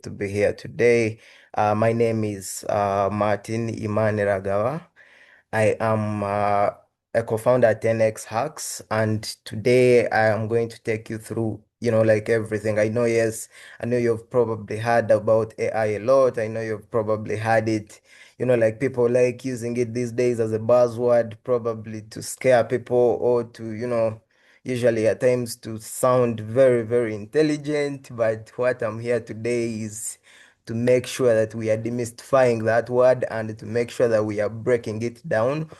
to be here today. My name is Martin Imaniragawa. I am a co-founder at 10x Hacks, and today I am going to take you through, like everything. I know, yes, I know you've probably heard about AI a lot. I know you've probably heard it, like people like using it these days as a buzzword, probably to scare people or to, usually at times to sound very, very intelligent. But what I'm here today is to make sure that we are demystifying that word and to make sure that we are breaking it down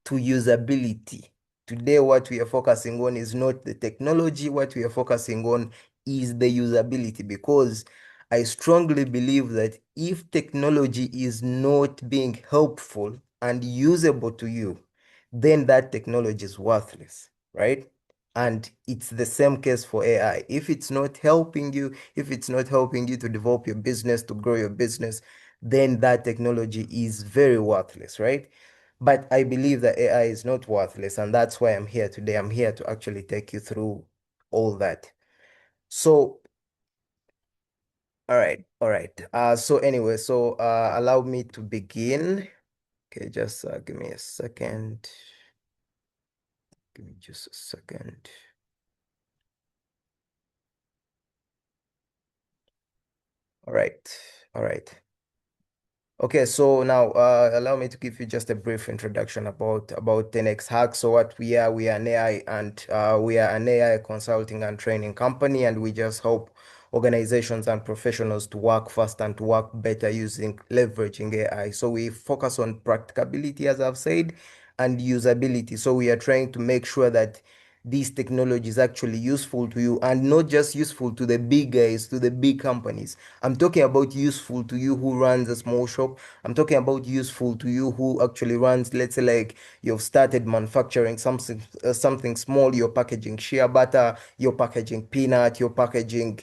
to usability. Today, what we are focusing on is not the technology. What we are focusing on is the usability, because I strongly believe that if technology is not being helpful and usable to you, then that technology is worthless, right? And it's the same case for AI. If it's not helping you, if it's not helping you to develop your business, to grow your business, then that technology is very worthless, right? But I believe that AI is not worthless, and that's why I'm here today. I'm here to actually take you through all that. So, all right. So anyway, allow me to begin. Okay, just give me a second. Give me just a second. All right, all right. Okay, so now allow me to give you just a brief introduction about 10x Hack. So what we are an AI and we are an AI consulting and training company, and we just help organizations and professionals to work fast and to work better using leveraging AI. So we focus on practicability, as I've said, and usability. So we are trying to make sure that this technology is actually useful to you and not just useful to the big guys, to the big companies. I'm talking about useful to you who runs a small shop. I'm talking about useful to you who actually runs, let's say, like you've started manufacturing something small. You're packaging shea butter, you're packaging peanut, you're packaging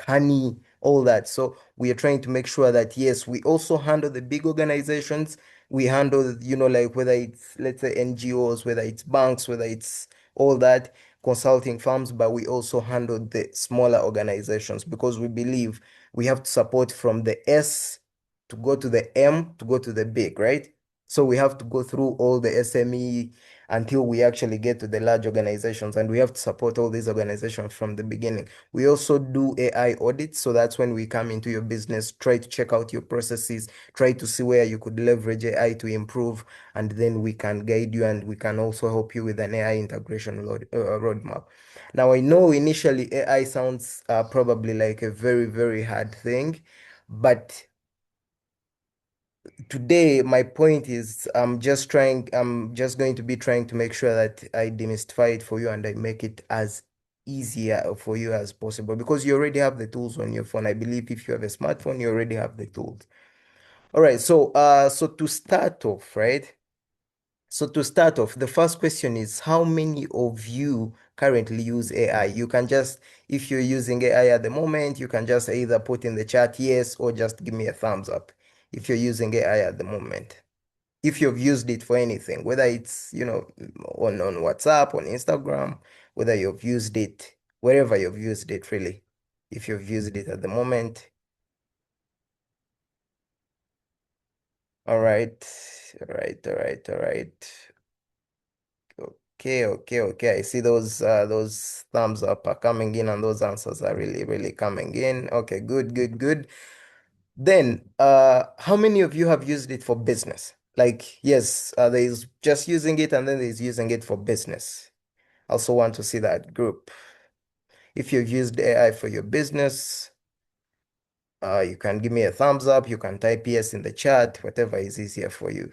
honey, all that. So we are trying to make sure that yes, we also handle the big organizations. We handle, like whether it's, let's say, NGOs, whether it's banks, whether it's all that consulting firms, but we also handle the smaller organizations because we believe we have to support from the S to go to the M to go to the big, right? So we have to go through all the SME until we actually get to the large organizations, and we have to support all these organizations from the beginning. We also do AI audits, so that's when we come into your business, try to check out your processes, try to see where you could leverage AI to improve, and then we can guide you and we can also help you with an AI integration roadmap. Now, I know initially AI sounds probably like a very, very hard thing, but today my point is I'm just going to be trying to make sure that I demystify it for you and I make it as easier for you as possible, because you already have the tools on your phone. I believe if you have a smartphone, you already have the tools. All right, so to start off, right? So to start off, the first question is how many of you currently use AI? You can just, if you're using AI at the moment, you can just either put in the chat yes or just give me a thumbs up if you're using AI at the moment. If you've used it for anything, whether it's, on WhatsApp, on Instagram, whether you've used it, wherever you've used it, really. If you've used it at the moment. All right, all right, all right, all right. Okay, okay, okay. I see those thumbs up are coming in and those answers are really, really coming in. Okay, good, good, good. Then, how many of you have used it for business? Like, yes, there's just using it and then there's using it for business. I also want to see that group. If you've used AI for your business, you can give me a thumbs up. You can type yes in the chat, whatever is easier for you.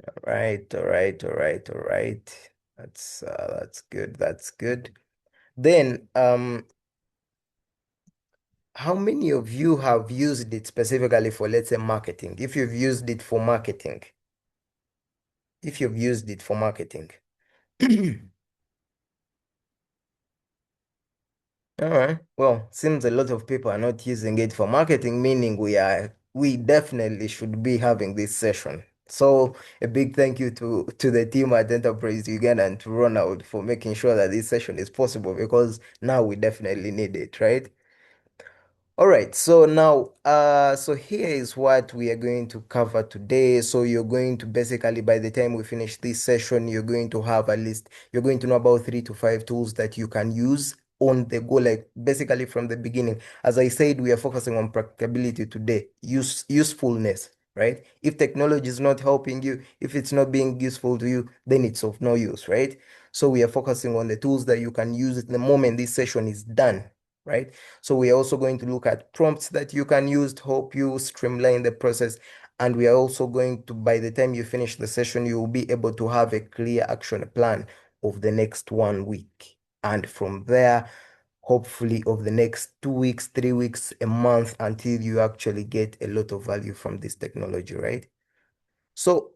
All right, all right, all right, all right. That's good. That's good. Then, how many of you have used it specifically for, let's say, marketing? If you've used it for marketing, if you've used it for marketing. All right. Well, seems a lot of people are not using it for marketing, meaning we definitely should be having this session. So a big thank you to the team at Enterprise Uganda and to Ronald for making sure that this session is possible because now we definitely need it, right? All right, so now, so here is what we are going to cover today. So you're going to basically, by the time we finish this session, you're going to have at least, you're going to know about 3 to 5 tools that you can use on the go, like basically from the beginning. As I said, we are focusing on practicability today, usefulness, right? If technology is not helping you, if it's not being useful to you, then it's of no use, right? So we are focusing on the tools that you can use the moment this session is done, right? So we are also going to look at prompts that you can use to help you streamline the process. And we are also going to, by the time you finish the session, you will be able to have a clear action plan of the next 1 week. And from there, hopefully of the next 2 weeks, 3 weeks, a month until you actually get a lot of value from this technology, right? So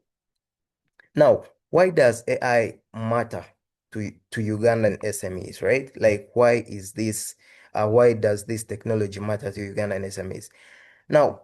now, why does AI matter to Ugandan SMEs, right? Like, why does this technology matter to Ugandan SMEs? Now,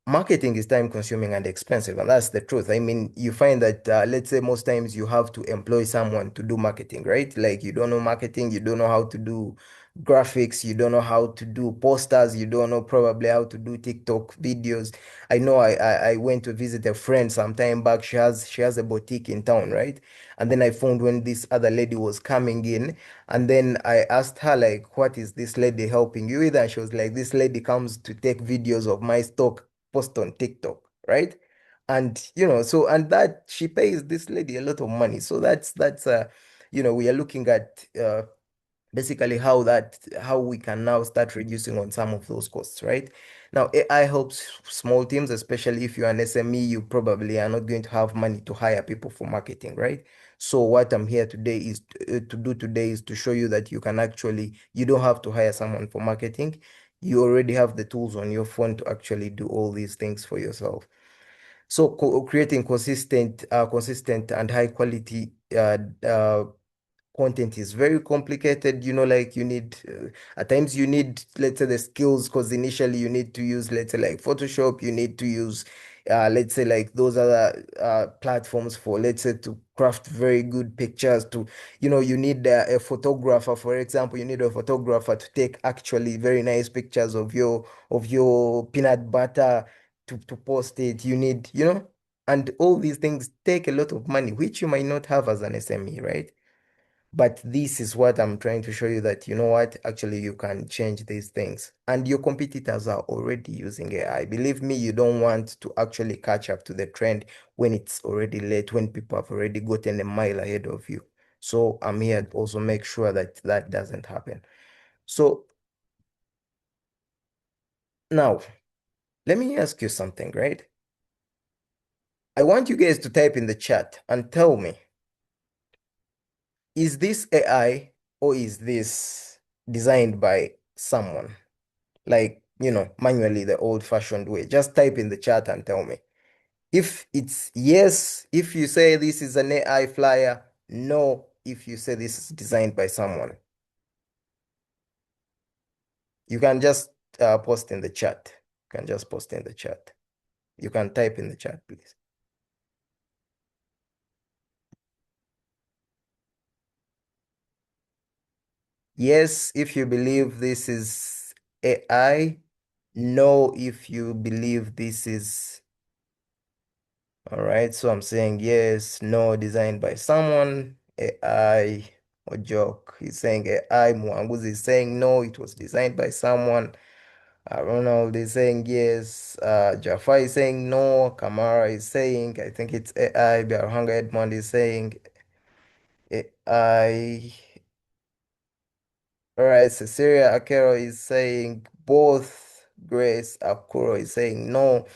marketing is time consuming and expensive, and that's the truth. I mean, you find that, let's say, most times you have to employ someone to do marketing, right? Like, you don't know marketing, you don't know how to do graphics, you don't know how to do posters, you don't know probably how to do TikTok videos. I know I went to visit a friend some time back. She has a boutique in town, right? And then I found when this other lady was coming in, and then I asked her, like, what is this lady helping you with? And she was like, this lady comes to take videos of my stock, post on TikTok, right? And so and that she pays this lady a lot of money. So we are looking at basically how we can now start reducing on some of those costs, right? Now, AI helps small teams, especially if you're an SME, you probably are not going to have money to hire people for marketing, right? So what I'm here today is to do today is to show you that you don't have to hire someone for marketing. You already have the tools on your phone to actually do all these things for yourself. So creating consistent and high quality content is very complicated. Like at times you need, let's say, the skills, because initially you need to use, let's say, like Photoshop. You need to use, let's say, like those other platforms for, let's say, to craft very good pictures. You need a photographer, for example. You need a photographer to take actually very nice pictures of your peanut butter to post it. And all these things take a lot of money, which you might not have as an SME, right? But this is what I'm trying to show you, that you know what, actually you can change these things. And your competitors are already using AI. Believe me, you don't want to actually catch up to the trend when it's already late, when people have already gotten a mile ahead of you. So I'm here to also make sure that that doesn't happen. So now, let me ask you something, right? I want you guys to type in the chat and tell me, is this AI or is this designed by someone? Like, manually, the old-fashioned way. Just type in the chat and tell me. If it's yes, if you say this is an AI flyer, no, if you say this is designed by someone. You can just post in the chat. You can just post in the chat. You can type in the chat, please. Yes, if you believe this is AI. No, if you believe this is. All right, so I'm saying yes, no, designed by someone. AI or joke. He's saying AI. Mwanguzi is saying no, it was designed by someone. Ronald is saying yes. Jafar is saying no. Kamara is saying, I think it's AI. Biarhanga Edmond is saying AI. All right, Cecilia Akero is saying both. Grace Akuro is saying no.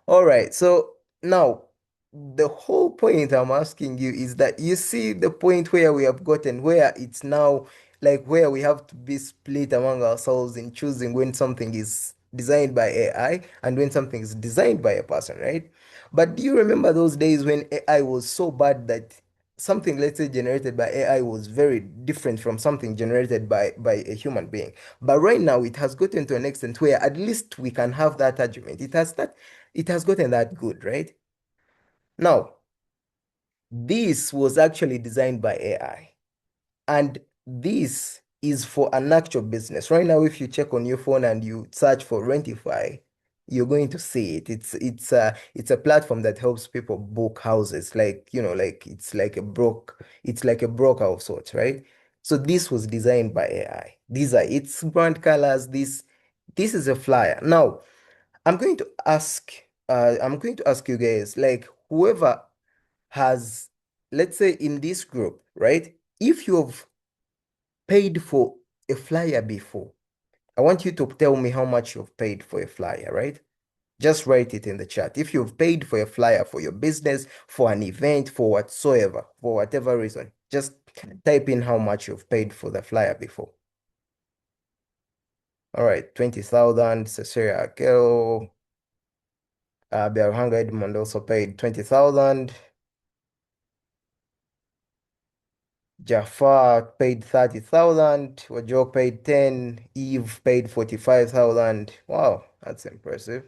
All right, so now the whole point I'm asking you is that you see the point where we have gotten, where it's now like where we have to be split among ourselves in choosing when something is designed by AI and when something is designed by a person, right? But do you remember those days when AI was so bad that something, let's say, generated by AI was very different from something generated by a human being? But right now it has gotten to an extent where at least we can have that argument. It has gotten that good, right? Now, this was actually designed by AI. And this is for an actual business. Right now, if you check on your phone and you search for Rentify, you're going to see it. It's a platform that helps people book houses, like, like it's like a broker of sorts, right? So this was designed by AI. These are its brand colors. This is a flyer. Now, I'm going to ask you guys, like, whoever has, let's say in this group, right? If you've paid for a flyer before, I want you to tell me how much you've paid for a flyer, right? Just write it in the chat. If you've paid for a flyer for your business, for an event, for whatsoever, for whatever reason, just type in how much you've paid for the flyer before. All right, 20,000. Cecilia Akelo, Biarhanga Edmond also paid 20,000. Jafar paid 30,000. Wajo paid 10. Eve paid 45,000. Wow, that's impressive.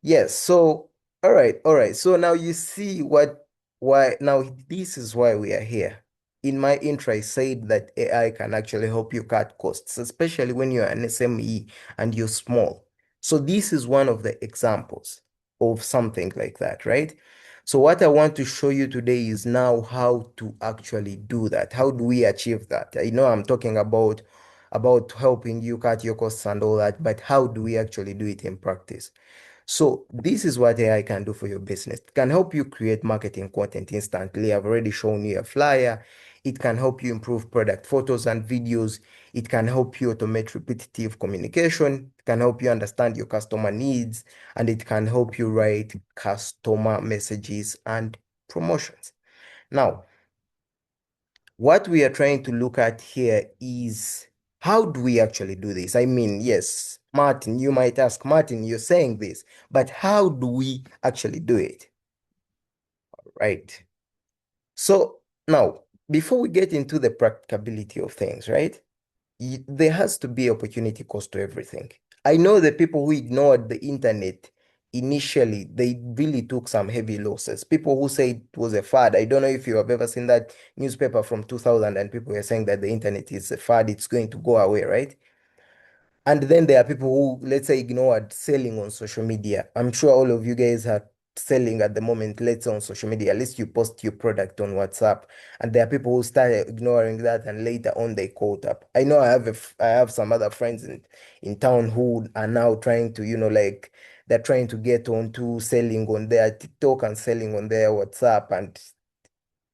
Yes, so all right. So now you see why now this is why we are here. In my intro, I said that AI can actually help you cut costs, especially when you're an SME and you're small. So this is one of the examples of something like that, right? So what I want to show you today is now how to actually do that. How do we achieve that? I know I'm talking about helping you cut your costs and all that, but how do we actually do it in practice? So this is what AI can do for your business. It can help you create marketing content instantly. I've already shown you a flyer. It can help you improve product photos and videos. It can help you automate repetitive communication. It can help you understand your customer needs, and it can help you write customer messages and promotions. Now, what we are trying to look at here is how do we actually do this? I mean, yes, Martin, you might ask, Martin, you're saying this, but how do we actually do it? Right. So now, before we get into the practicability of things, right? There has to be opportunity cost to everything. I know the people who ignored the internet initially, they really took some heavy losses. People who say it was a fad. I don't know if you have ever seen that newspaper from 2000 and people were saying that the internet is a fad, it's going to go away, right? And then there are people who, let's say, ignored selling on social media. I'm sure all of you guys are selling at the moment, let's say on social media. At least you post your product on WhatsApp. And there are people who started ignoring that and later on they caught up. I know I have some other friends in town who are now trying to, like they're trying to get onto selling on their TikTok and selling on their WhatsApp. And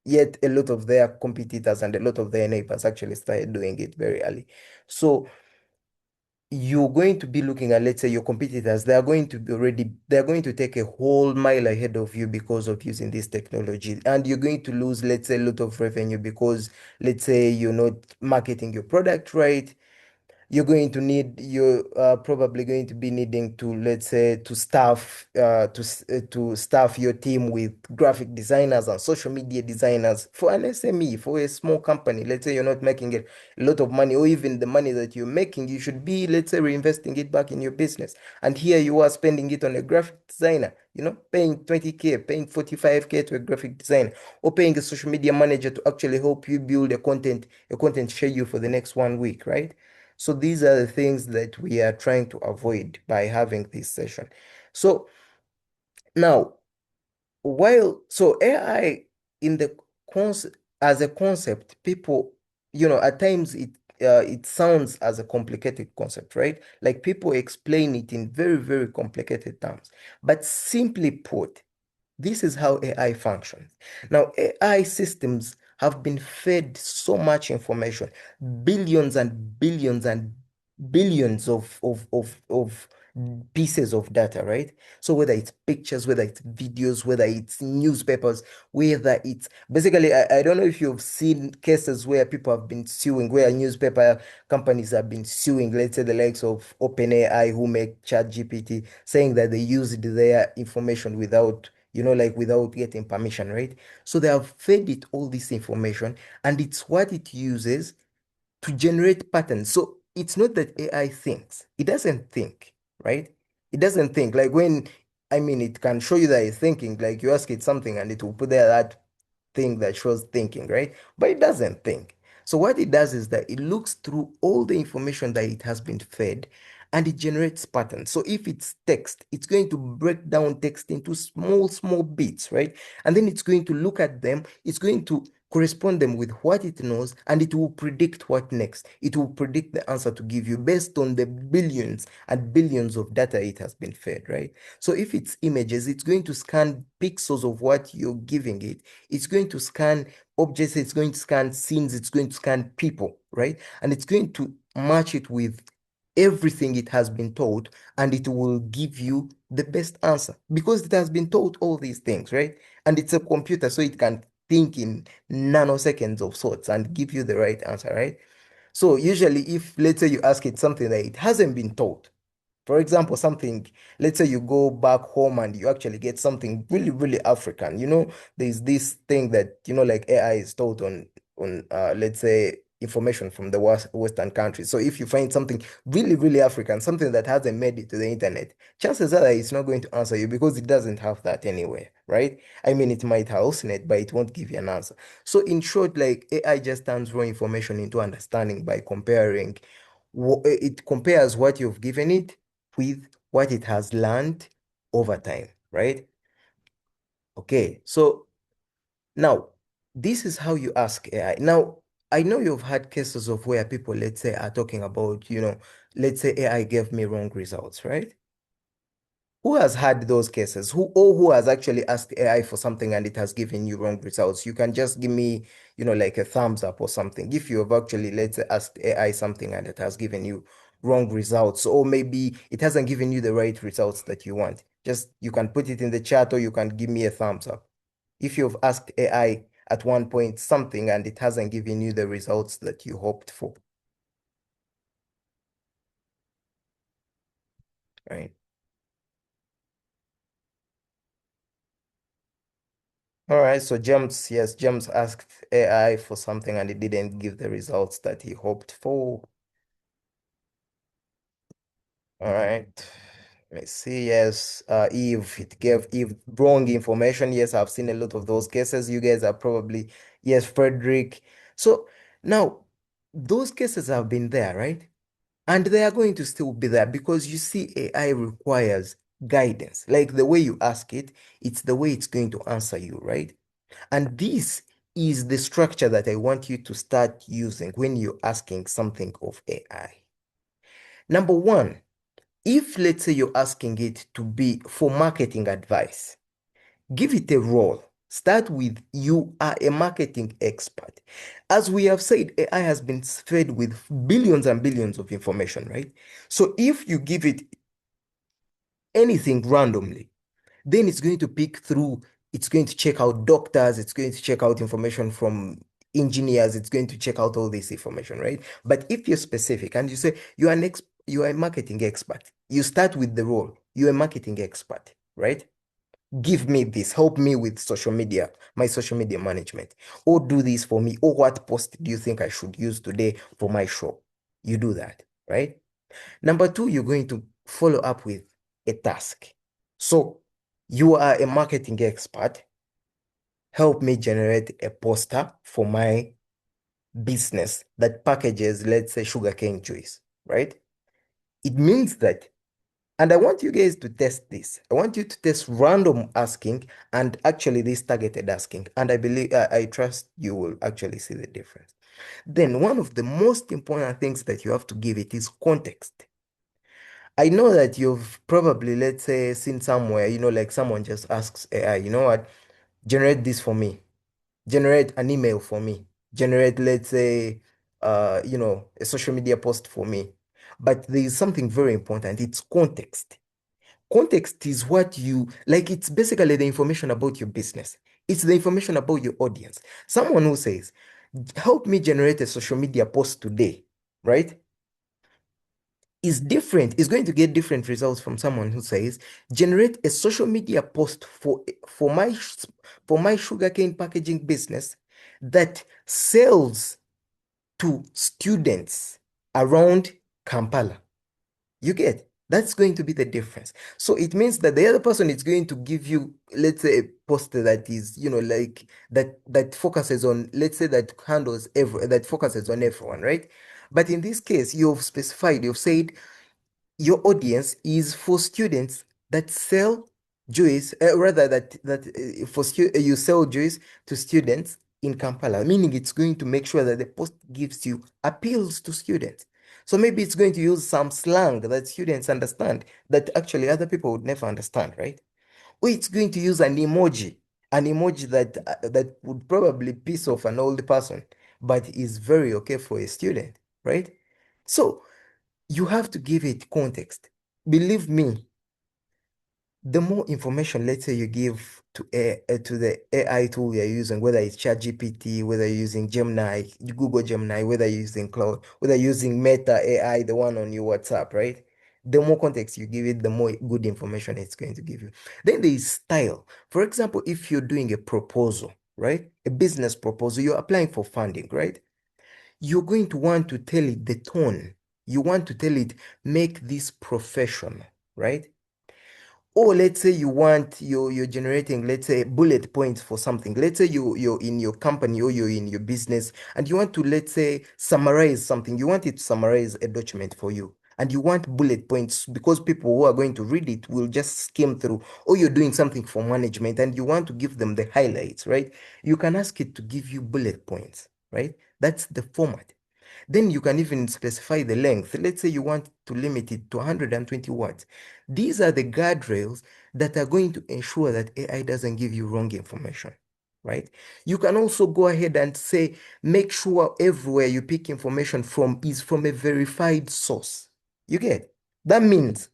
yet a lot of their competitors and a lot of their neighbors actually started doing it very early. So you're going to be looking at, let's say, your competitors, they're going to take a whole mile ahead of you because of using this technology. And you're going to lose, let's say, a lot of revenue because, let's say, you're not marketing your product right. You're probably going to be needing to, let's say, to staff your team with graphic designers and social media designers for an SME, for a small company. Let's say you're not making a lot of money, or even the money that you're making, you should be, let's say, reinvesting it back in your business. And here you are spending it on a graphic designer, paying 20K, paying 45K to a graphic designer, or paying a social media manager to actually help you build a content schedule for the next 1 week, right? So these are the things that we are trying to avoid by having this session. So now, so AI in the concept as a concept, people, at times it sounds as a complicated concept, right? Like people explain it in very, very complicated terms. But simply put, this is how AI functions. Now, AI systems have been fed so much information, billions and billions and billions of pieces of data, right? So whether it's pictures, whether it's videos, whether it's newspapers, whether it's basically, I don't know if you've seen cases where people have been suing, where newspaper companies have been suing, let's say the likes of OpenAI who make ChatGPT, saying that they used their information without like without getting permission, right? So they have fed it all this information, and it's what it uses to generate patterns. So it's not that AI thinks, it doesn't think, right? It doesn't think. Like when I mean, it can show you that it's thinking, like you ask it something and it will put there that thing that shows thinking, right? But it doesn't think. So what it does is that it looks through all the information that it has been fed and it generates patterns. So if it's text, it's going to break down text into small, small bits, right? And then it's going to look at them, it's going to correspond them with what it knows, and it will predict what next. It will predict the answer to give you based on the billions and billions of data it has been fed, right? So if it's images, it's going to scan pixels of what you're giving it. It's going to scan objects, it's going to scan scenes, it's going to scan people, right? And it's going to match it with everything it has been told, and it will give you the best answer because it has been told all these things, right? And it's a computer, so it can think in nanoseconds of sorts and give you the right answer, right? So usually if let's say you ask it something that it hasn't been told, for example, something, let's say you go back home and you actually get something really, really African. There's this thing that, like AI is taught on let's say, information from the Western countries. So if you find something really, really African, something that hasn't made it to the internet, chances are that it's not going to answer you because it doesn't have that anywhere, right? I mean, it might hallucinate, but it won't give you an answer. So in short, like AI just turns raw information into understanding by comparing, it compares what you've given it with what it has learned over time, right? Okay, so now this is how you ask AI. Now, I know you've had cases of where people, let's say, are talking about, let's say AI gave me wrong results, right? Who has had those cases? Who has actually asked AI for something and it has given you wrong results? You can just give me, like a thumbs up or something. If you have actually, let's say, asked AI something and it has given you wrong results, or maybe it hasn't given you the right results that you want. Just you can put it in the chat or you can give me a thumbs up. If you've asked AI at one point something and it hasn't given you the results that you hoped for, right? All right, so James asked AI for something and it didn't give the results that he hoped for. All right, let's see. Yes, Eve, it gave Eve wrong information. Yes, I've seen a lot of those cases. You guys are probably, yes, Frederick. So now those cases have been there, right? And they are going to still be there because you see, AI requires guidance. Like the way you ask it, it's the way it's going to answer you, right? And this is the structure that I want you to start using when you're asking something of AI. Number one, if let's say you're asking it to be for marketing advice, give it a role. Start with you are a marketing expert. As we have said, AI has been fed with billions and billions of information, right? So if you give it anything randomly, then it's going to pick through, it's going to check out doctors, it's going to check out information from engineers, it's going to check out all this information, right? But if you're specific and you say you are a marketing expert, you start with the role, you're a marketing expert, right? Give me this, help me with social media, my social media management, or do this for me, or what post do you think I should use today for my show? You do that, right? Number two, you're going to follow up with a task. So you are a marketing expert. Help me generate a poster for my business that packages, let's say, sugarcane juice, right? It means that, and I want you guys to test this. I want you to test random asking and actually this targeted asking. And I believe, I trust you will actually see the difference. Then one of the most important things that you have to give it is context. I know that you've probably, let's say, seen somewhere, like someone just asks AI, you know what, generate this for me, generate an email for me, generate, let's say, a social media post for me. But there is something very important. It's context. Context is what you like, it's basically the information about your business. It's the information about your audience. Someone who says, help me generate a social media post today, right? Is different, is going to get different results from someone who says, generate a social media post for my sugarcane packaging business that sells to students around Kampala. You get? That's going to be the difference. So it means that the other person is going to give you, let's say, a poster that is, like that focuses on, let's say, that focuses on everyone, right? But in this case, you've specified, you've said your audience is for students that sell juice, rather that for you sell juice to students in Kampala, meaning it's going to make sure that the post gives you appeals to students. So maybe it's going to use some slang that students understand that actually other people would never understand, right? Or it's going to use an emoji that would probably piss off an old person, but is very okay for a student, right? So you have to give it context. Believe me, the more information, let's say, you give to the AI tool you're using, whether it's ChatGPT, whether you're using Gemini, Google Gemini, whether you're using Cloud, whether you're using Meta AI, the one on your WhatsApp, right? The more context you give it, the more good information it's going to give you. Then there is style. For example, if you're doing a proposal, right? A business proposal, you're applying for funding, right? You're going to want to tell it the tone. You want to tell it, make this professional, right? Or let's say you're generating, let's say, bullet points for something. Let's say you're in your company or you're in your business and you want to, let's say, summarize something. You want it to summarize a document for you. And you want bullet points because people who are going to read it will just skim through. Or you're doing something for management and you want to give them the highlights, right? You can ask it to give you bullet points, right? That's the format. Then you can even specify the length. Let's say you want to limit it to 120 words. These are the guardrails that are going to ensure that AI doesn't give you wrong information, right? You can also go ahead and say, make sure everywhere you pick information from is from a verified source. You get? That means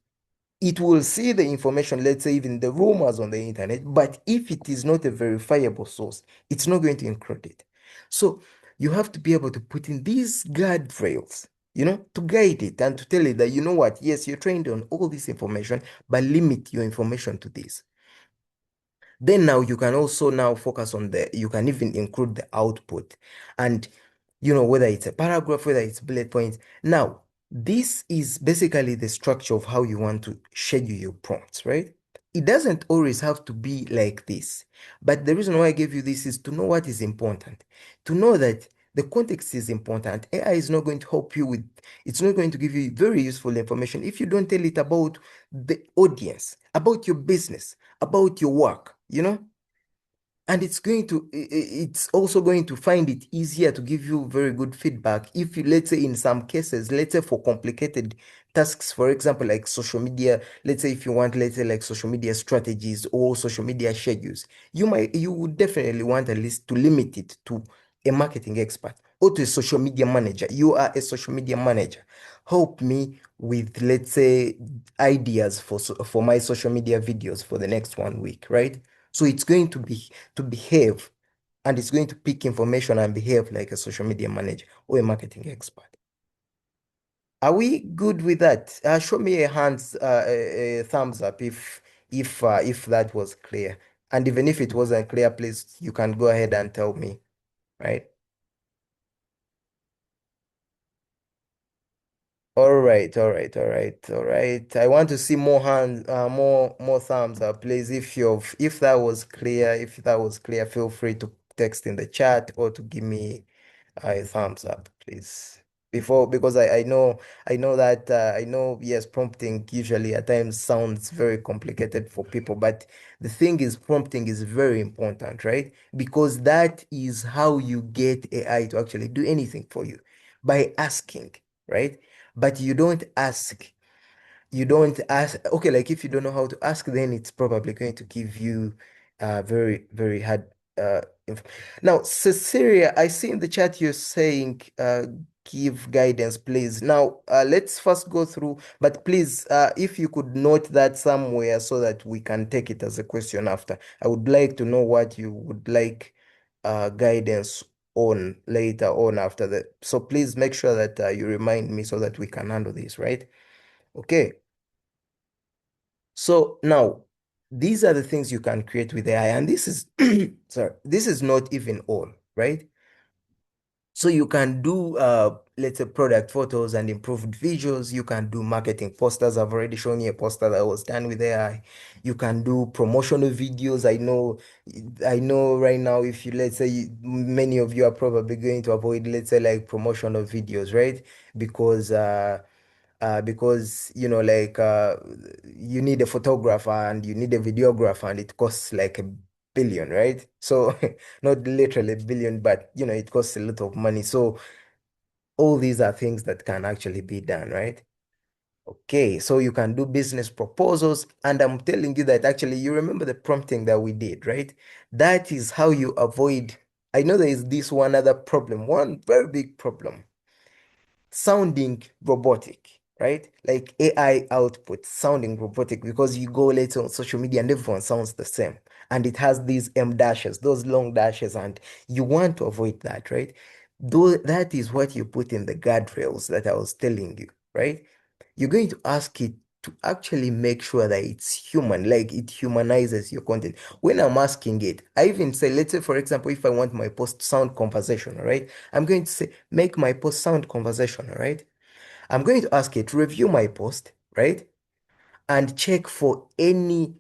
it will see the information, let's say even the rumors on the internet, but if it is not a verifiable source, it's not going to include it. So you have to be able to put in these guardrails, to guide it and to tell it that, you know what, yes, you're trained on all this information, but limit your information to this. Then now you can also now focus on you can even include the output and, whether it's a paragraph, whether it's bullet points. Now, this is basically the structure of how you want to schedule your prompts, right? It doesn't always have to be like this. But the reason why I gave you this is to know what is important, to know that the context is important. AI is not going to help you it's not going to give you very useful information if you don't tell it about the audience, about your business, about your work, and it's also going to find it easier to give you very good feedback if you, let's say, in some cases, let's say for complicated tasks, for example, like social media, let's say if you want, let's say, like social media strategies or social media schedules, you would definitely want at least to limit it to a marketing expert or to a social media manager. You are a social media manager. Help me with, let's say, ideas for my social media videos for the next 1 week, right? So it's going to behave, and it's going to pick information and behave like a social media manager or a marketing expert. Are we good with that? Show me a thumbs up if that was clear. And even if it wasn't clear, please, you can go ahead and tell me, right? All right, all right, all right, all right. I want to see more hands, more thumbs up, please. If that was clear, feel free to text in the chat or to give me a thumbs up, please. Because I know that I know, yes, prompting usually at times sounds very complicated for people, but the thing is, prompting is very important, right? Because that is how you get AI to actually do anything for you, by asking, right? But you don't ask, okay, like if you don't know how to ask, then it's probably going to give you very, very hard inf now, Cecilia, I see in the chat you're saying give guidance, please. Now, let's first go through, but please, if you could note that somewhere so that we can take it as a question after. I would like to know what you would like guidance on later on after that. So please make sure that you remind me so that we can handle this, right? Okay. So now, these are the things you can create with AI, and this is, sorry, this is not even all, right? So you can do, let's say, product photos and improved visuals. You can do marketing posters. I've already shown you a poster that was done with AI. You can do promotional videos. I know right now, if you, let's say, many of you are probably going to avoid, let's say, like promotional videos, right? Because, you need a photographer and you need a videographer and it costs like a billion, right? So not literally a billion, but it costs a lot of money. So all these are things that can actually be done, right? Okay, so you can do business proposals, and I'm telling you that actually you remember the prompting that we did, right? That is how you avoid. I know there is this one other problem, one very big problem, sounding robotic, right? Like AI output sounding robotic because you go later on social media and everyone sounds the same. And it has these M dashes, those long dashes, and you want to avoid that, right? Though that is what you put in the guardrails that I was telling you, right? You're going to ask it to actually make sure that it's human, like it humanizes your content. When I'm asking it, I even say, let's say, for example, if I want my post to sound conversational, right? I'm going to say, make my post sound conversational, right? I'm going to ask it to review my post, right? And check for any,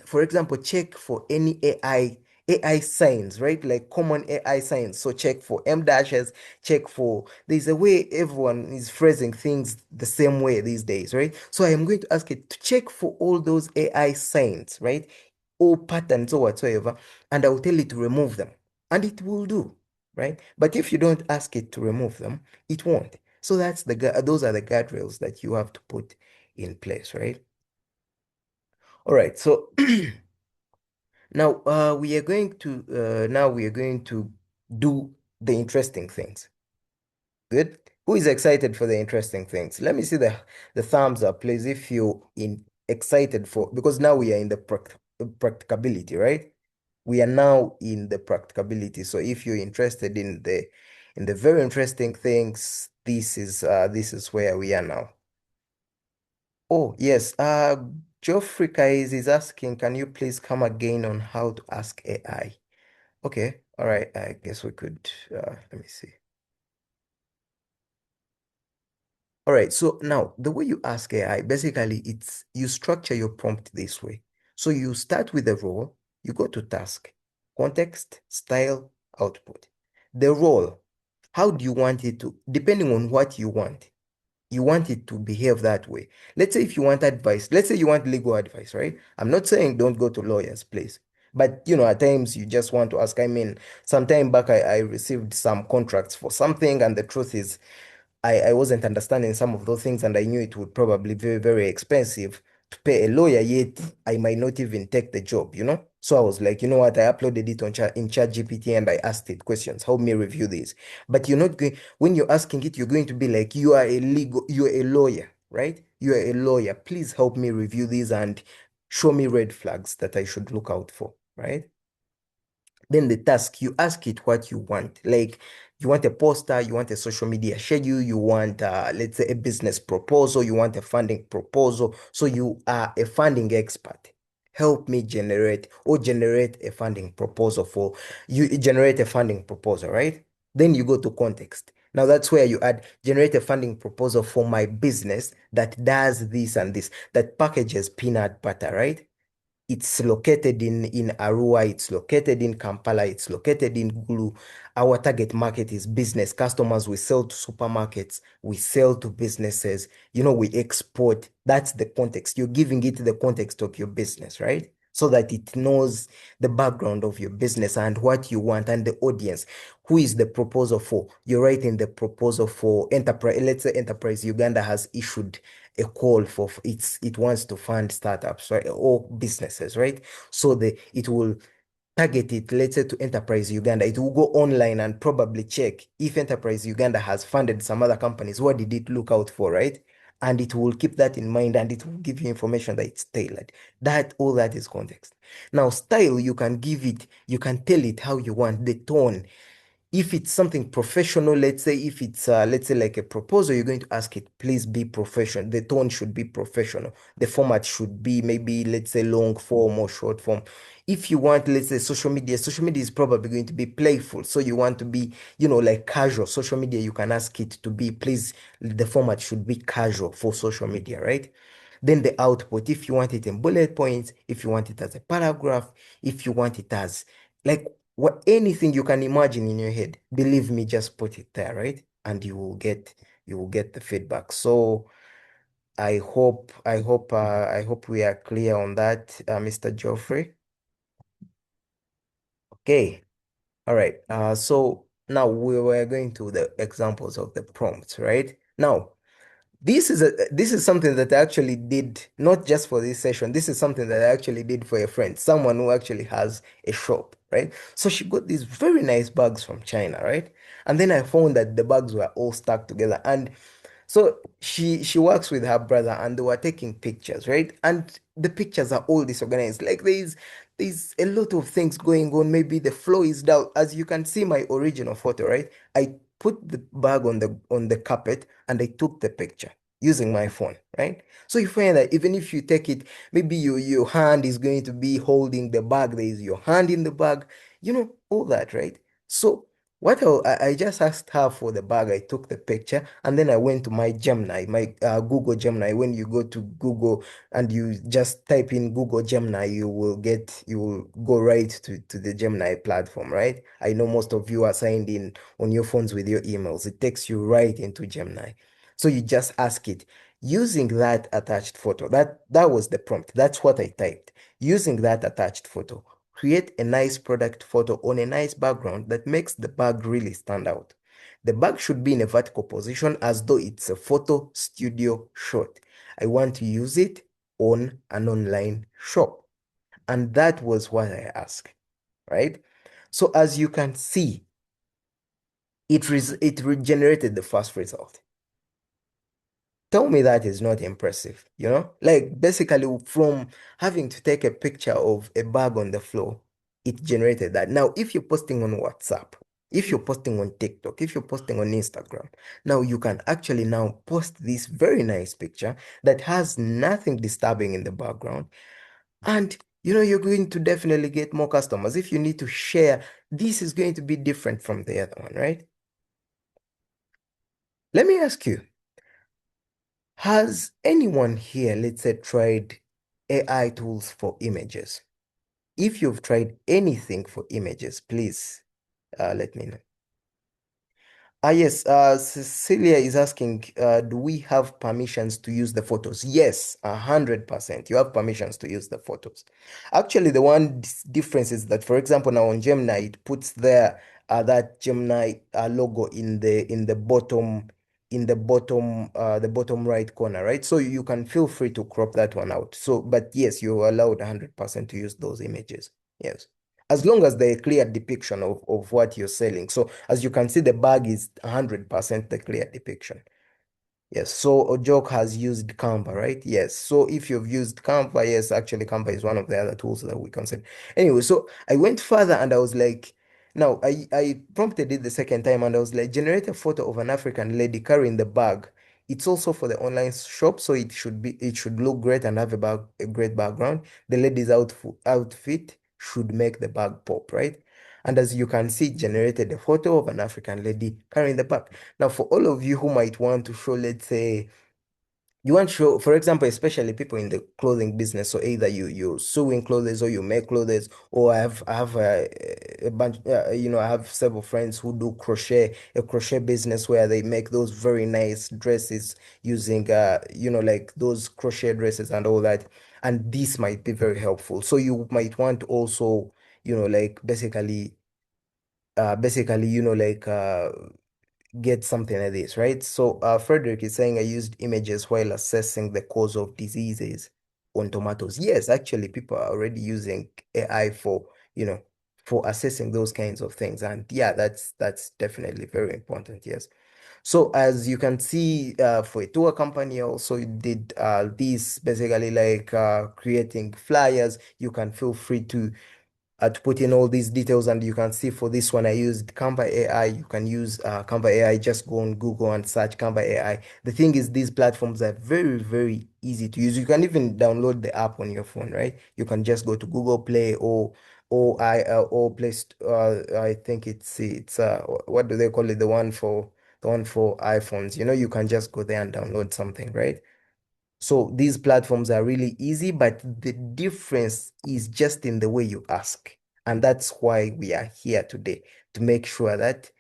for example, check for any AI signs, right? Like common AI signs. So check for M dashes, check for, there's a way everyone is phrasing things the same way these days, right? So I am going to ask it to check for all those AI signs, right? Or patterns or whatsoever, and I will tell it to remove them. And it will do, right? But if you don't ask it to remove them, it won't. So those are the guardrails that you have to put in place, right? All right, so now we are going to do the interesting things. Good. Who is excited for the interesting things? Let me see the thumbs up, please, if you in excited for, because now we are in the practicability, right? We are now in the practicability. So if you're interested in the very interesting things, this is where we are now. Oh, yes. Geoffrey Kais is asking, can you please come again on how to ask AI? Okay, all right. I guess we could, let me see. All right, so now the way you ask AI, basically it's you structure your prompt this way. So you start with the role, you go to task, context, style, output. The role, how do you want it to, depending on what you want it to behave that way. Let's say if you want advice, let's say you want legal advice, right? I'm not saying don't go to lawyers, please. But at times you just want to ask. I mean, some time back I received some contracts for something, and the truth is I wasn't understanding some of those things, and I knew it would probably be very, very expensive to pay a lawyer, yet I might not even take the job. So I was like, you know what? I uploaded it in ChatGPT and I asked it questions. Help me review this. But you're not going, when you're asking it, you're going to be like, you're a lawyer, right? You're a lawyer. Please help me review these and show me red flags that I should look out for, right? Then the task, you ask it what you want. Like you want a poster, you want a social media schedule, you want, let's say, a business proposal, you want a funding proposal. So you are a funding expert. Help me generate a funding proposal for you. Generate a funding proposal, right? Then you go to context. Now that's where you add generate a funding proposal for my business that does this and this, that packages peanut butter, right? It's located in Arua, it's located in Kampala, it's located in Gulu. Our target market is business customers. We sell to supermarkets, we sell to businesses, we export. That's the context. You're giving it the context of your business, right? So that it knows the background of your business and what you want and the audience. Who is the proposal for? You're writing the proposal for enterprise. Let's say Enterprise Uganda has issued a call for it wants to fund startups, right, or businesses, right? So it will target it, let's say, to Enterprise Uganda. It will go online and probably check if Enterprise Uganda has funded some other companies. What did it look out for, right? And it will keep that in mind and it will give you information that it's tailored. All that is context. Now, style, you can tell it how you want the tone. If it's something professional, let's say if it's let's say like a proposal, you're going to ask it, please be professional. The tone should be professional. The format should be maybe let's say long form or short form. If you want, let's say social media is probably going to be playful. So you want to be, like casual. Social media, you can ask it to be, please, the format should be casual for social media, right? Then the output, if you want it in bullet points, if you want it as a paragraph, if you want it as like anything you can imagine in your head, believe me, just put it there, right? And you will get the feedback. So I hope we are clear on that, Mr. Geoffrey. Okay. All right. So now we were going to the examples of the prompts, right? Now, this is something that I actually did not just for this session. This is something that I actually did for a friend, someone who actually has a shop, right? So she got these very nice bags from China, right? And then I found that the bags were all stuck together. And so she works with her brother and they were taking pictures, right? And the pictures are all disorganized. Like there's a lot of things going on. Maybe the flow is down. As you can see my original photo, right? I put the bag on the carpet and I took the picture using my phone, right? So you find that even if you take it, maybe your hand is going to be holding the bag. There is your hand in the bag, all that, right? So what I just asked her for the bag. I took the picture and then I went to my Gemini, my Google Gemini. When you go to Google and you just type in Google Gemini, you will go right to the Gemini platform, right? I know most of you are signed in on your phones with your emails. It takes you right into Gemini. So you just ask it using that attached photo. That was the prompt. That's what I typed. Using that attached photo. Create a nice product photo on a nice background that makes the bag really stand out. The bag should be in a vertical position as though it's a photo studio shot. I want to use it on an online shop. And that was what I asked, right? So as you can see, it regenerated the first result. Tell me that is not impressive, Like basically from having to take a picture of a bag on the floor, it generated that. Now, if you're posting on WhatsApp, if you're posting on TikTok, if you're posting on Instagram, now you can actually now post this very nice picture that has nothing disturbing in the background. And you're going to definitely get more customers. If you need to share, this is going to be different from the other one, right? Let me ask you. Has anyone here, let's say, tried AI tools for images? If you've tried anything for images, please let me know. Yes, Cecilia is asking, do we have permissions to use the photos? Yes, 100%. You have permissions to use the photos. Actually, the one difference is that, for example, now on Gemini, it puts there that Gemini logo in the bottom right corner, right? So you can feel free to crop that one out. So, but yes, you're allowed 100% to use those images. Yes, as long as they're a clear depiction of what you're selling. So as you can see, the bag is 100% the clear depiction. Yes, so Ojok has used Canva, right? Yes. So if you've used Canva, yes, actually Canva is one of the other tools that we consider. Anyway, so I went further and I was like, now I prompted it the second time and I was like, generate a photo of an African lady carrying the bag. It's also for the online shop, so it should look great and have a great background. The lady's outfit should make the bag pop, right? And as you can see, it generated a photo of an African lady carrying the bag. Now, for all of you who might want to show, let's say, you want to show, for example, especially people in the clothing business, so either you sewing clothes or you make clothes, or I have a bunch, I have several friends who do a crochet business where they make those very nice dresses using, like those crochet dresses and all that. And this might be very helpful. So you might want to also, like basically, get something like this, right? So Frederick is saying I used images while assessing the cause of diseases on tomatoes. Yes, actually, people are already using AI you know, for assessing those kinds of things. And yeah, that's definitely very important. Yes. So as you can see, for a tour company also you did this basically like creating flyers. You can feel free to to put in all these details. And you can see for this one, I used Canva AI. You can use Canva AI. Just go on Google and search Canva AI. The thing is, these platforms are very, very easy to use. You can even download the app on your phone, right? You can just go to Google Play or I think it's what do they call it? The one for iPhones. You can just go there and download something, right? So these platforms are really easy, but the difference is just in the way you ask. And that's why we are here today, to make sure that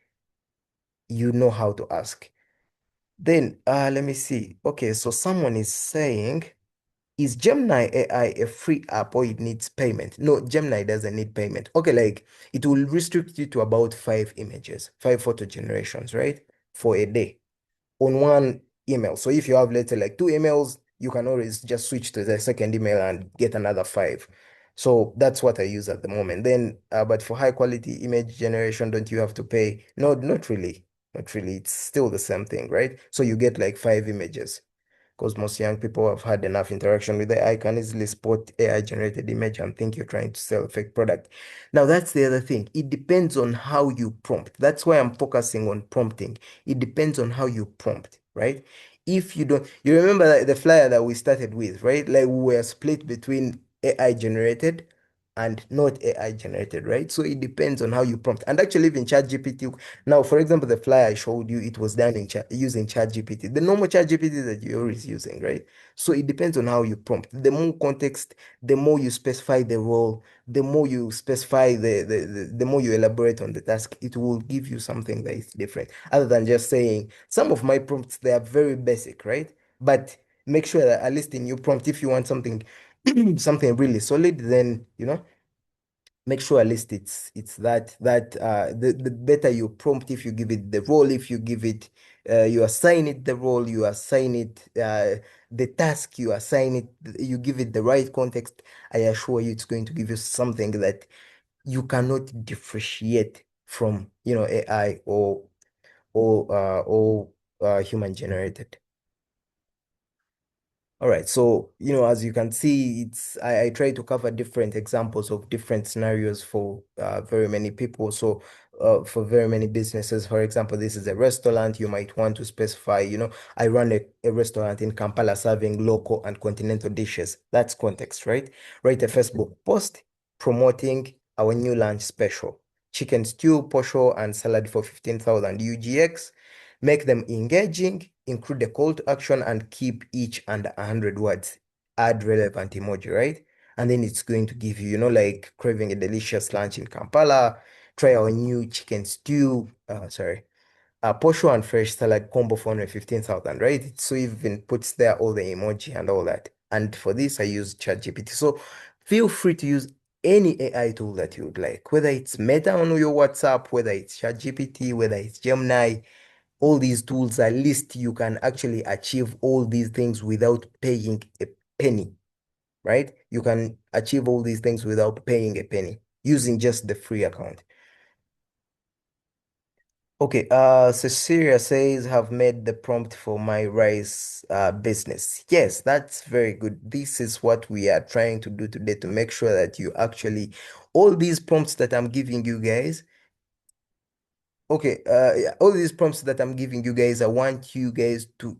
you know how to ask. Then let me see. Okay, so someone is saying, is Gemini AI a free app or it needs payment? No, Gemini doesn't need payment. Okay, like it will restrict you to about 5 images, 5 photo generations, right? For a day on one email. So if you have, let's say, like 2 emails, you can always just switch to the second email and get another 5. So that's what I use at the moment. Then, but for high quality image generation, don't you have to pay? No, not really. Not really. It's still the same thing, right? So you get like 5 images because most young people have had enough interaction with AI, can easily spot AI generated image and think you're trying to sell a fake product. Now, that's the other thing. It depends on how you prompt. That's why I'm focusing on prompting. It depends on how you prompt, right? If you don't, you remember that the flyer that we started with, right? Like we were split between AI generated and not AI generated, right? So it depends on how you prompt. And actually, even ChatGPT, now, for example, the flyer I showed you, it was done in using ChatGPT, the normal ChatGPT that you're always using, right? So it depends on how you prompt. The more context, the more you specify the role, the more you specify the more you elaborate on the task, it will give you something that is different. Other than just saying, some of my prompts, they are very basic, right? But make sure that at least in your prompt, if you want something something really solid, then make sure at least it's the better you prompt. If you give it the role, if you give it you assign it the role, you assign it the task, you assign it, you give it the right context, I assure you it's going to give you something that you cannot differentiate from AI or human generated. All right, so as you can see, I try to cover different examples of different scenarios for very many people. So for very many businesses, for example, this is a restaurant. You might want to specify, I run a restaurant in Kampala serving local and continental dishes. That's context, right? Write a Facebook post promoting our new lunch special, chicken stew, posho, and salad for 15,000 UGX. Make them engaging, include a call to action, and keep each under 100 words. Add relevant emoji, right? And then it's going to give you, like craving a delicious lunch in Kampala, try our new chicken stew, posho and fresh salad combo for 115,000, right? So even puts there all the emoji and all that. And for this, I use ChatGPT. So feel free to use any AI tool that you would like, whether it's Meta on your WhatsApp, whether it's ChatGPT, whether it's Gemini, all these tools, at least you can actually achieve all these things without paying a penny, right? You can achieve all these things without paying a penny using just the free account. Okay, Cecilia says, have made the prompt for my rice business. Yes, that's very good. This is what we are trying to do today to make sure that you actually, all these prompts that I'm giving you guys, okay, yeah, all these prompts that I'm giving you guys, I want you guys to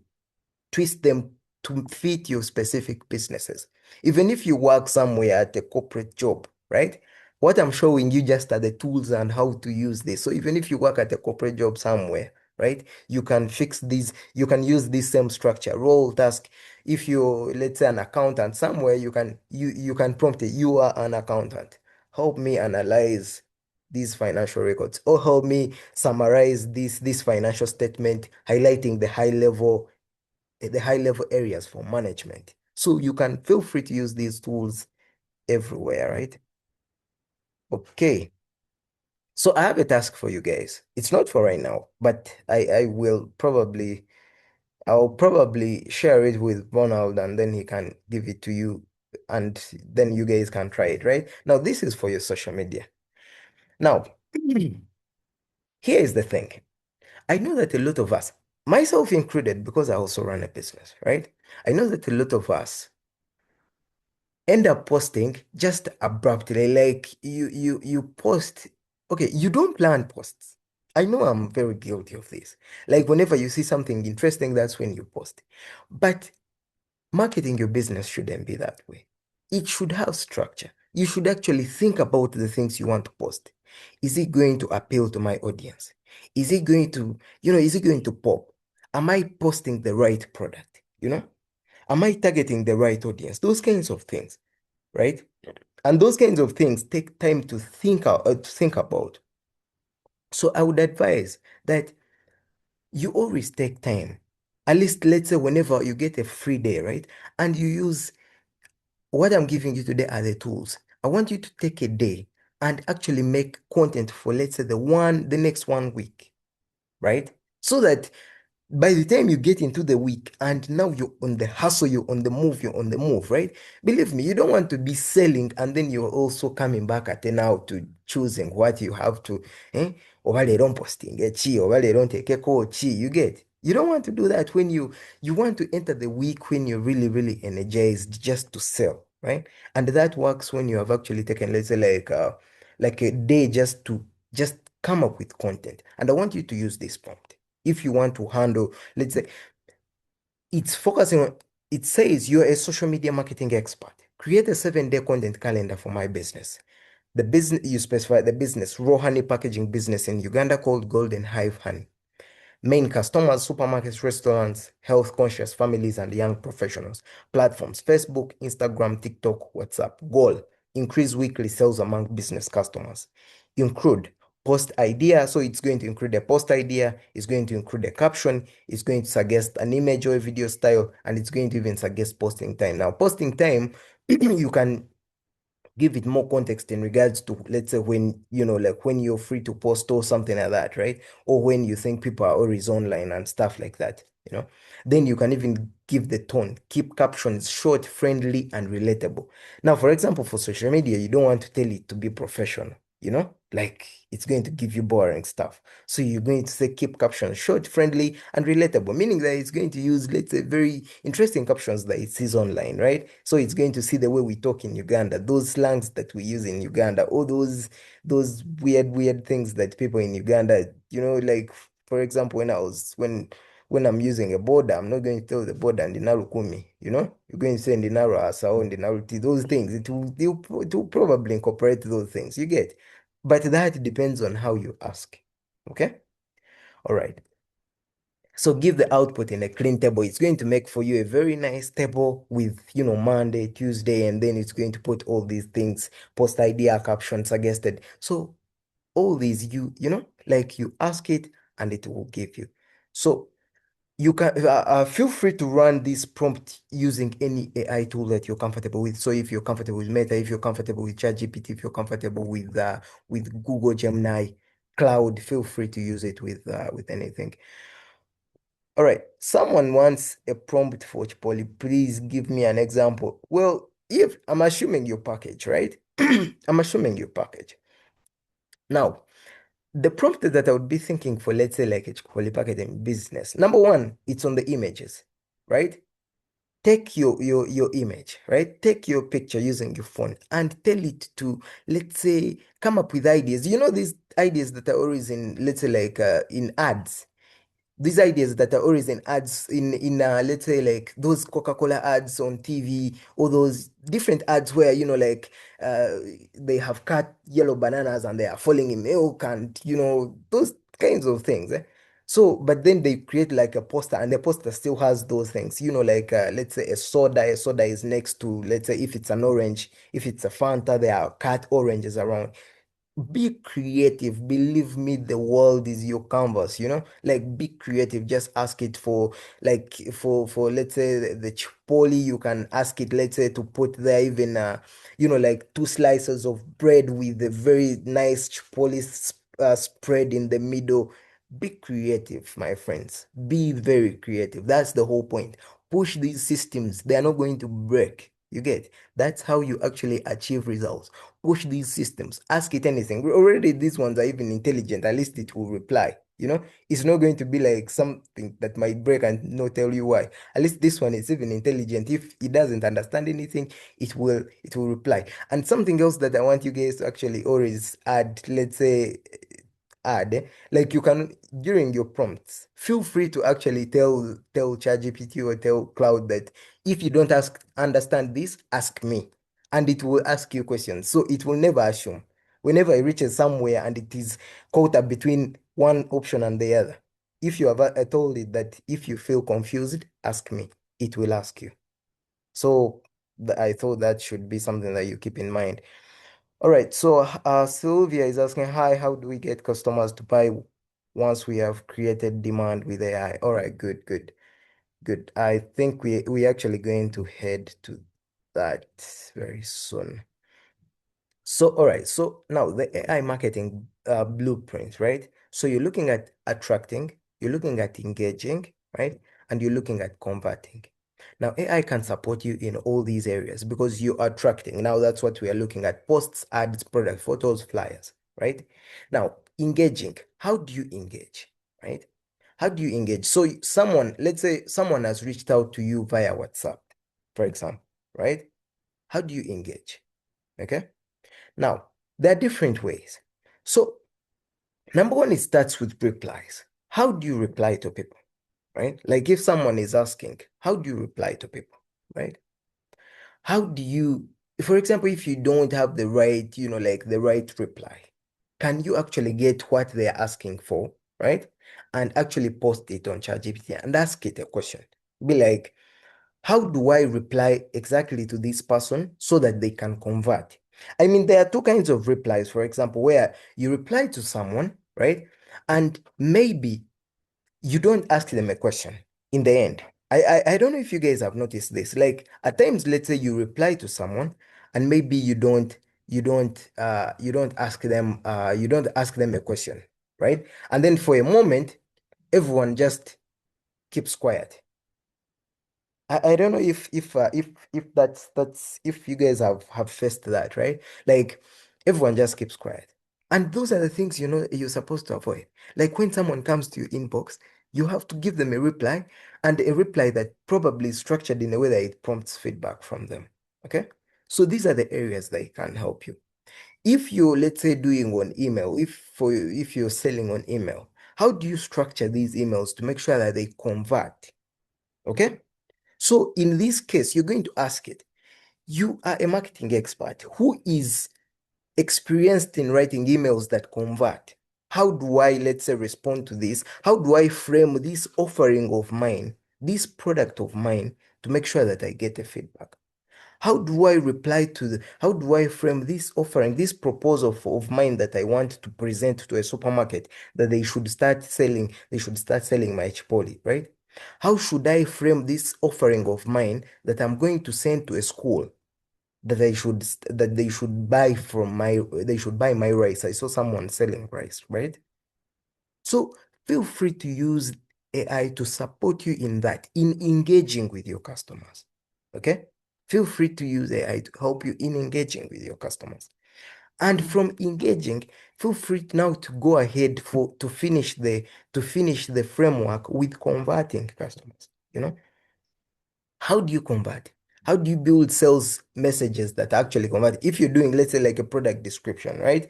twist them to fit your specific businesses. Even if you work somewhere at a corporate job, right? What I'm showing you just are the tools and how to use this. So even if you work at a corporate job somewhere, right? You can fix these, you can use this same structure, role, task. If you're, let's say, an accountant somewhere, you can prompt it, you are an accountant. Help me analyze these financial records, or help me summarize this financial statement, highlighting the high level areas for management. So you can feel free to use these tools everywhere, right? Okay. So I have a task for you guys. It's not for right now, but I'll probably share it with Ronald and then he can give it to you and then you guys can try it, right? Now, this is for your social media. Now, here is the thing. I know that a lot of us, myself included, because I also run a business, right? I know that a lot of us end up posting just abruptly. Like you post. Okay, you don't plan posts. I know I'm very guilty of this. Like whenever you see something interesting, that's when you post. But marketing your business shouldn't be that way. It should have structure. You should actually think about the things you want to post. Is it going to appeal to my audience? Is it going to, is it going to pop? Am I posting the right product? Am I targeting the right audience? Those kinds of things, right? And those kinds of things take time to think about. So I would advise that you always take time. At least let's say whenever you get a free day, right? And you use what I'm giving you today are the tools. I want you to take a day and actually make content for let's say the next 1 week, right? So that by the time you get into the week and now you're on the hustle, you're on the move, right? Believe me, you don't want to be selling and then you're also coming back at now to choosing what you have to, eh? Or they don't posting a chi, or they don't take a call chi, you get. You don't want to do that when you want to enter the week when you're really, really energized just to sell, right? And that works when you have actually taken, let's say, like a day just come up with content. And I want you to use this prompt if you want to handle, let's say, it's focusing on, it says you're a social media marketing expert. Create a 7-day content calendar for my business. The business, you specify the business, raw honey packaging business in Uganda called Golden Hive Honey. Main customers, supermarkets, restaurants, health conscious families, and young professionals. Platforms, Facebook, Instagram, TikTok, WhatsApp. Goal, increase weekly sales among business customers. Include post idea. So it's going to include a post idea, it's going to include a caption, it's going to suggest an image or a video style, and it's going to even suggest posting time. Now, posting time, you can give it more context in regards to, let's say, when, like when you're free to post or something like that, right? Or when you think people are always online and stuff like that, you know? Then you can even give the tone, keep captions short, friendly, and relatable. Now, for example, for social media, you don't want to tell it to be professional, like it's going to give you boring stuff. So you're going to say keep captions short, friendly, and relatable, meaning that it's going to use, let's say, very interesting captions that it sees online, right? So it's going to see the way we talk in Uganda, those slangs that we use in Uganda, all those weird things that people in Uganda, like for example, when I'm using a border, I'm not going to tell the border Ndinaru Kumi, You're going to say Ndinaru Asao, Ndinaru Ti, those things. It will probably incorporate those things, you get. But that depends on how you ask. Okay? All right. So give the output in a clean table. It's going to make for you a very nice table with, Monday, Tuesday, and then it's going to put all these things, post idea, caption, suggested. So all these, like you ask it and it will give you. So you can feel free to run this prompt using any AI tool that you're comfortable with. So if you're comfortable with Meta, if you're comfortable with ChatGPT, if you're comfortable with Google Gemini Cloud, feel free to use it with anything. All right. Someone wants a prompt for Chipotle. Please give me an example. Well, if I'm assuming your package, right? I'm assuming your package. Now, the prompt that I would be thinking for, let's say, like a Chipotle packaging business. Number one, it's on the images, right? Take your image, right? Take your picture using your phone and tell it to, let's say, come up with ideas. You know these ideas that are always in, let's say, like in ads. These ideas that are always in ads in let's say like those Coca-Cola ads on TV, or those different ads where like uh they have cut yellow bananas and they are falling in milk, and those kinds of things, eh? So but then they create like a poster, and the poster still has those things, like let's say a soda is next to, let's say, if it's an orange, if it's a Fanta, there are cut oranges around. Be creative. Believe me, the world is your canvas, like be creative. Just ask it for, like, for let's say the Chipotle. You can ask it, let's say, to put there even like 2 slices of bread with a very nice Chipotle spread in the middle. Be creative, my friends. Be very creative. That's the whole point. Push these systems. They are not going to break, you get. That's how you actually achieve results. Push these systems. Ask it anything. Already these ones are even intelligent. At least it will reply. You know, it's not going to be like something that might break and not tell you why. At least this one is even intelligent. If it doesn't understand anything, it will reply. And something else that I want you guys to actually always add, let's say like you can during your prompts, feel free to actually tell ChatGPT or tell Cloud that if you don't understand this, ask me, and it will ask you questions. So it will never assume. Whenever it reaches somewhere and it is caught up between one option and the other, if you have told it that if you feel confused, ask me, it will ask you. So I thought that should be something that you keep in mind. All right, so Sylvia is asking, hi, how do we get customers to buy once we have created demand with AI? All right, good, good, good. I think we actually going to head to that very soon. So, all right, so now the AI marketing blueprint, right? So you're looking at attracting, you're looking at engaging, right? And you're looking at converting. Now, AI can support you in all these areas because you're attracting. Now, that's what we are looking at: posts, ads, product photos, flyers, right? Now, engaging. How do you engage, right? How do you engage? So someone, let's say someone has reached out to you via WhatsApp, for example, right? How do you engage? Okay. Now, there are different ways. So, number one, it starts with replies. How do you reply to people, right? Like if someone is asking, how do you reply to people, right? How do you, for example, if you don't have the right, like the right reply, can you actually get what they're asking for, right? And actually post it on ChatGPT and ask it a question. Be like, how do I reply exactly to this person so that they can convert? I mean, there are two kinds of replies, for example, where you reply to someone, right? And maybe you don't ask them a question in the end. I don't know if you guys have noticed this. Like at times, let's say you reply to someone and maybe you don't ask them a question, right? And then for a moment, everyone just keeps quiet. I don't know if that's if you guys have faced that, right? Like everyone just keeps quiet. And those are the things you're supposed to avoid. Like when someone comes to your inbox, you have to give them a reply, and a reply that probably is structured in a way that it prompts feedback from them. Okay? So these are the areas that can help you. If you're, let's say, doing on email, if you're selling on email, how do you structure these emails to make sure that they convert? Okay? So in this case, you're going to ask it, you are a marketing expert who is experienced in writing emails that convert. How do I, let's say, respond to this? How do I frame this offering of mine, this product of mine, to make sure that I get a feedback? How do I frame this offering, this proposal of mine that I want to present to a supermarket that they should start selling my Chipotle, right? How should I frame this offering of mine that I'm going to send to a school that they should buy my rice? I saw someone selling rice, right? So feel free to use AI to support you in that, in engaging with your customers. Okay? Feel free to use AI to help you in engaging with your customers. And from engaging, feel free now to go ahead to finish the framework with converting customers. How do you convert? How do you build sales messages that actually convert? If you're doing, let's say, like a product description, right?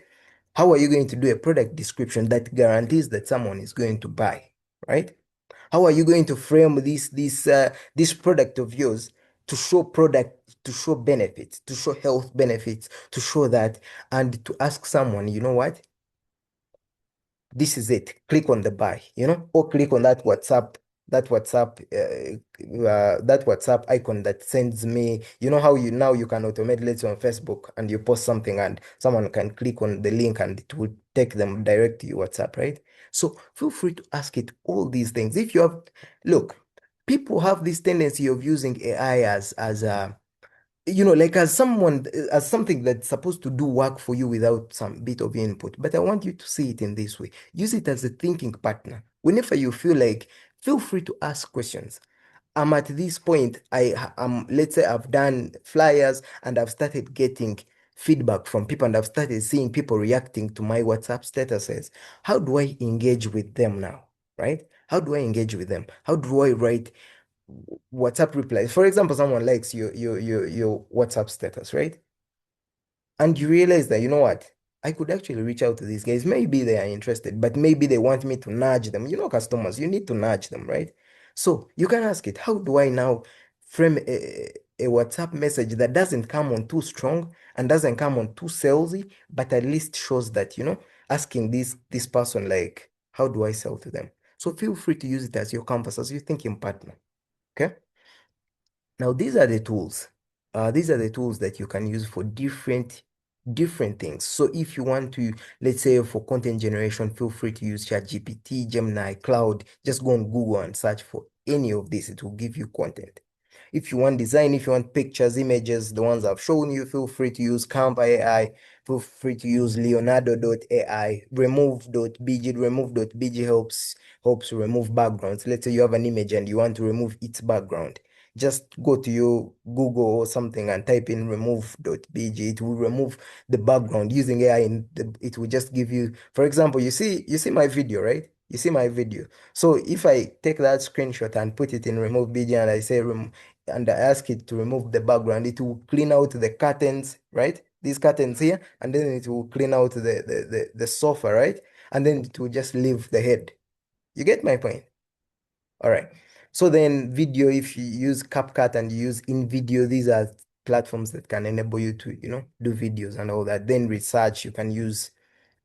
How are you going to do a product description that guarantees that someone is going to buy, right? How are you going to frame this product of yours to show benefits, to show health benefits, to show that, and to ask someone, you know what? This is it. Click on the buy, or click on that WhatsApp icon that sends me, how you can automate, let's say on Facebook, and you post something and someone can click on the link and it will take them direct to your WhatsApp, right? So feel free to ask it all these things. Look, people have this tendency of using AI as a like as something that's supposed to do work for you without some bit of input. But I want you to see it in this way. Use it as a thinking partner. Whenever you feel free to ask questions. I'm at this point, let's say I've done flyers and I've started getting feedback from people, and I've started seeing people reacting to my WhatsApp statuses. How do I engage with them now? Right? How do I engage with them? How do I write WhatsApp replies? For example, someone likes your WhatsApp status, right? And you realize that, you know what? I could actually reach out to these guys. Maybe they are interested, but maybe they want me to nudge them. You know, customers, you need to nudge them, right? So you can ask it, how do I now frame a WhatsApp message that doesn't come on too strong and doesn't come on too salesy, but at least shows that, asking this person like, how do I sell to them? So feel free to use it as your canvas, as your thinking partner. Okay. Now, these are the tools. These are the tools that you can use for different things. So if you want to, let's say for content generation, feel free to use ChatGPT, Gemini, Cloud. Just go on Google and search for any of this. It will give you content. If you want design, if you want pictures, images, the ones I've shown you, feel free to use Canva AI. Feel free to use Leonardo.ai, remove.bg. Remove.bg helps remove backgrounds. Let's say you have an image and you want to remove its background. Just go to your Google or something and type in remove.bg. It will remove the background using AI, and it will just give you, for example, you see my video, right? You see my video. So if I take that screenshot and put it in remove BG and I say and I ask it to remove the background, it will clean out the curtains, right? These curtains here, and then it will clean out the sofa, right? And then it will just leave the head. You get my point? All right. So then video, if you use CapCut and you use InVideo, these are platforms that can enable you to, do videos and all that. Then research, you can use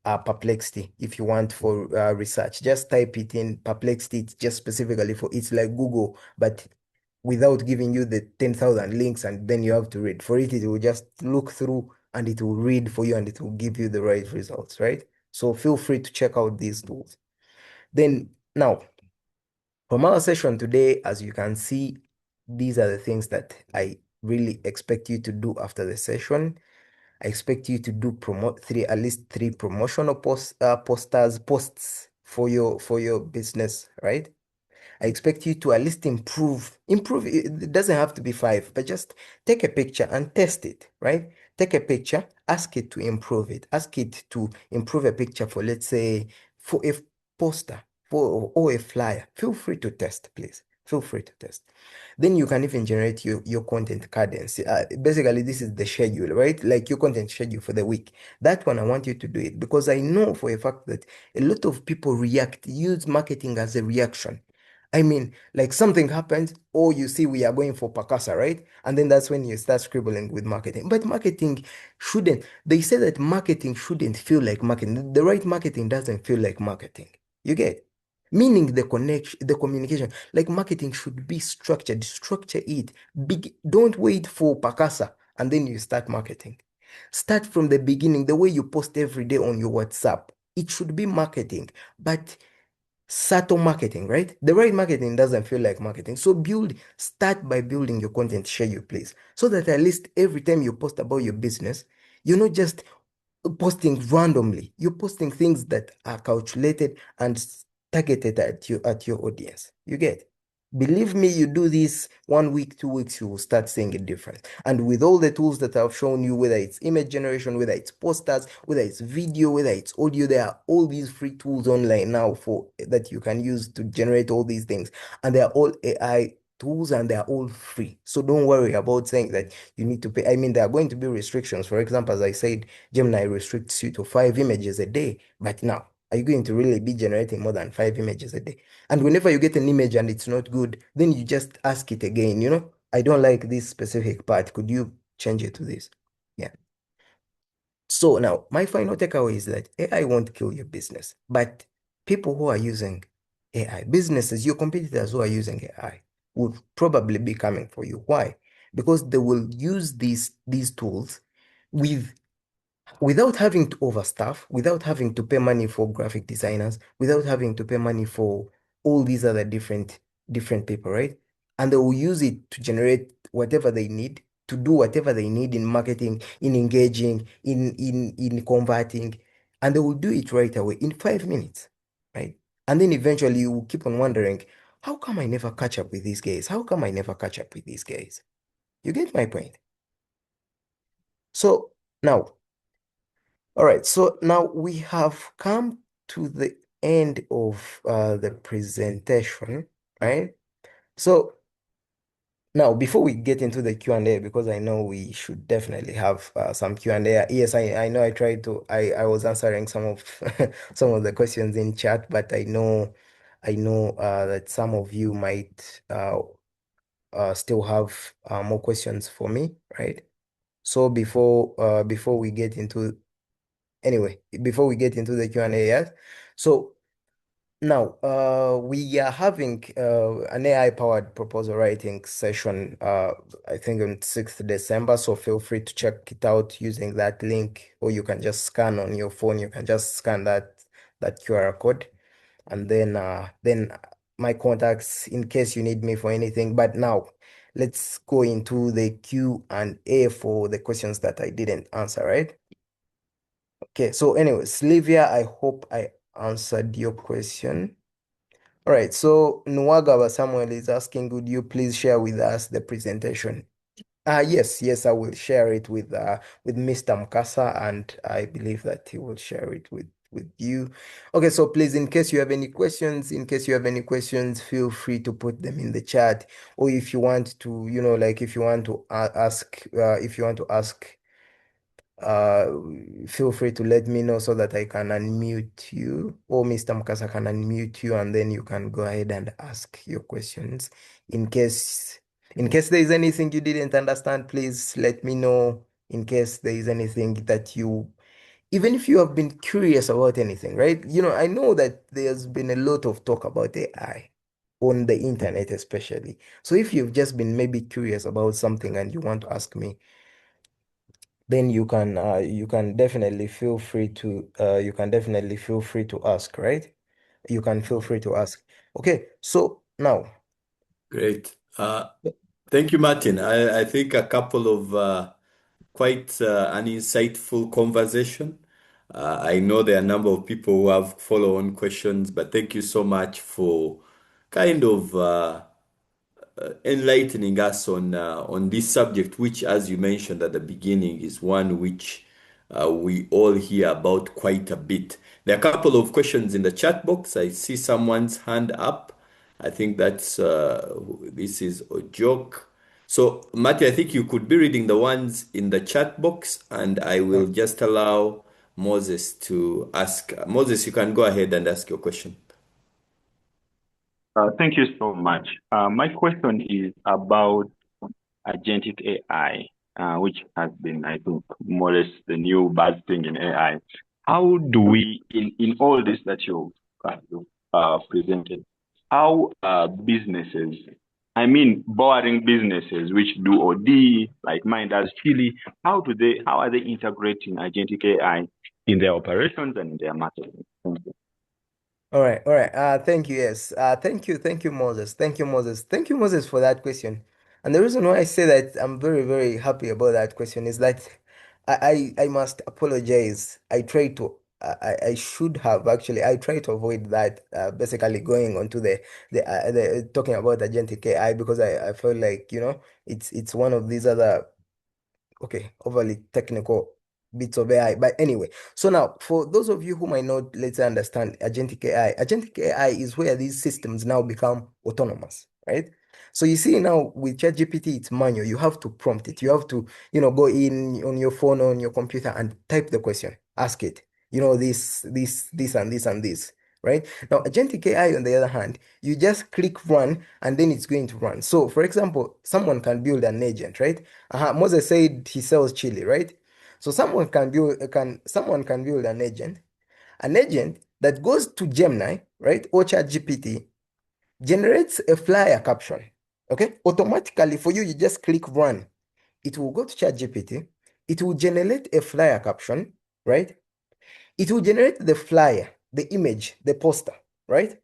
Perplexity if you want for research. Just type it in Perplexity, it's just specifically for, it's like Google, but without giving you the 10,000 links and then you have to read. For it, it will just look through and it will read for you and it will give you the right results, right? So feel free to check out these tools. Then now, from our session today, as you can see, these are the things that I really expect you to do after the session. I expect you to do at least three promotional posts for your business, right? I expect you to at least improve. It doesn't have to be five, but just take a picture and test it, right? Take a picture, ask it to improve it. Ask it to improve a picture for, let's say, for a poster or a flyer. Feel free to test, please. Feel free to test. Then you can even generate your content cadence. Basically, this is the schedule, right? Like your content schedule for the week. That one, I want you to do it because I know for a fact that a lot of people use marketing as a reaction. I mean, like something happens, or you see we are going for Pakasa, right? And then that's when you start scribbling with marketing. But marketing they say that marketing shouldn't feel like marketing. The right marketing doesn't feel like marketing. You get? Meaning the connection, the communication, like marketing should be structured, structure it. Don't wait for Pakasa and then you start marketing. Start from the beginning, the way you post every day on your WhatsApp. It should be marketing, but subtle marketing, right? The right marketing doesn't feel like marketing. So start by building your content schedule, please, so that at least every time you post about your business, you're not just posting randomly. You're posting things that are calculated and targeted at your audience. You get? Believe me, you do this 1 week, 2 weeks, you will start seeing a difference. And with all the tools that I've shown you, whether it's image generation, whether it's posters, whether it's video, whether it's audio, there are all these free tools online now for that you can use to generate all these things. And they are all AI tools and they are all free. So don't worry about saying that you need to pay. I mean, there are going to be restrictions. For example, as I said, Gemini restricts you to 5 images a day. But now, are you going to really be generating more than 5 images a day? And whenever you get an image and it's not good, then you just ask it again, I don't like this specific part. Could you change it to this? Yeah. So now, my final takeaway is that AI won't kill your business, but people who are using AI, businesses, your competitors who are using AI, will probably be coming for you. Why? Because they will use these tools with without having to overstaff, without having to pay money for graphic designers, without having to pay money for all these other different people, right? And they will use it to generate whatever they need, to do whatever they need in marketing, in engaging, in converting, and they will do it right away in 5 minutes, right? And then eventually you will keep on wondering, how come I never catch up with these guys? How come I never catch up with these guys? You get my point? So Now, all right, so now we have come to the end of the presentation, right? So now, before we get into the Q&A, because I know we should definitely have some Q&A. Yes, I know I was answering some of some of the questions in chat, but I know that some of you might still have more questions for me, right? So before we get into before we get into the Q&A, yes. So now, we are having an AI-powered proposal writing session, I think on 6th December. So feel free to check it out using that link, or you can just scan on your phone. You can just scan that QR code, and then my contacts in case you need me for anything. But now, let's go into the Q&A for the questions that I didn't answer, right? Okay. So anyway, Sylvia, I hope I answered your question. All right, so Nwagaba Samuel is asking, would you please share with us the presentation? Yes, I will share it with Mr. Mukasa, and I believe that he will share it with you. Okay, so please, in case you have any questions, feel free to put them in the chat, or if you want to, like if you want to ask uh, feel free to let me know so that I can unmute you, or Mr. Mukasa can unmute you, and then you can go ahead and ask your questions. In case in case there is anything you didn't understand, please let me know. In case there is anything that even if you have been curious about anything, right? I know that there's been a lot of talk about AI on the internet, especially. So if you've just been maybe curious about something and you want to ask me, then you can definitely feel free to ask, right? You can feel free to ask. Okay, so now, Great. Thank you, Martin. I think a couple of quite an insightful conversation. I know there are a number of people who have follow-on questions, but thank you so much for kind of enlightening us on this subject, which, as you mentioned at the beginning, is one which we all hear about quite a bit. There are a couple of questions in the chat box. I see someone's hand up. I think that's this is a joke. So, Matty, I think you could be reading the ones in the chat box, and I will just allow Moses to ask. Moses, you can go ahead and ask your question. Thank you so much. My question is about agentic AI, which has been, I think, more or less the new bad thing in AI. How do we, in all this that you presented, how businesses, I mean, boring businesses which do OD, like mine does Chile, how are they integrating agentic AI in their operations and in their marketing? Thank you. all right, all right. Thank you. Yes. Thank you, Moses. Thank you, Moses, for that question. And the reason why I say that I'm very, very happy about that question is that I must apologize. I should have actually. I tried to avoid that. Basically, going on to the talking about agentic AI, because I felt like it's one of these other, okay, overly technical bits of AI. But anyway, so now for those of you who might not, let's say, understand agentic AI is where these systems now become autonomous, right? So you see now with ChatGPT, it's manual. You have to prompt it. You have to, go in on your phone, on your computer, and type the question. Ask it, this, and this, and this, right? Now, agentic AI, on the other hand, you just click run, and then it's going to run. So, for example, someone can build an agent, right? Moses said he sells chili, right? So someone can build an agent that goes to Gemini, right, or ChatGPT, generates a flyer caption. Okay, automatically for you, you just click run. It will go to ChatGPT. It will generate a flyer caption, right? It will generate the flyer, the image, the poster, right?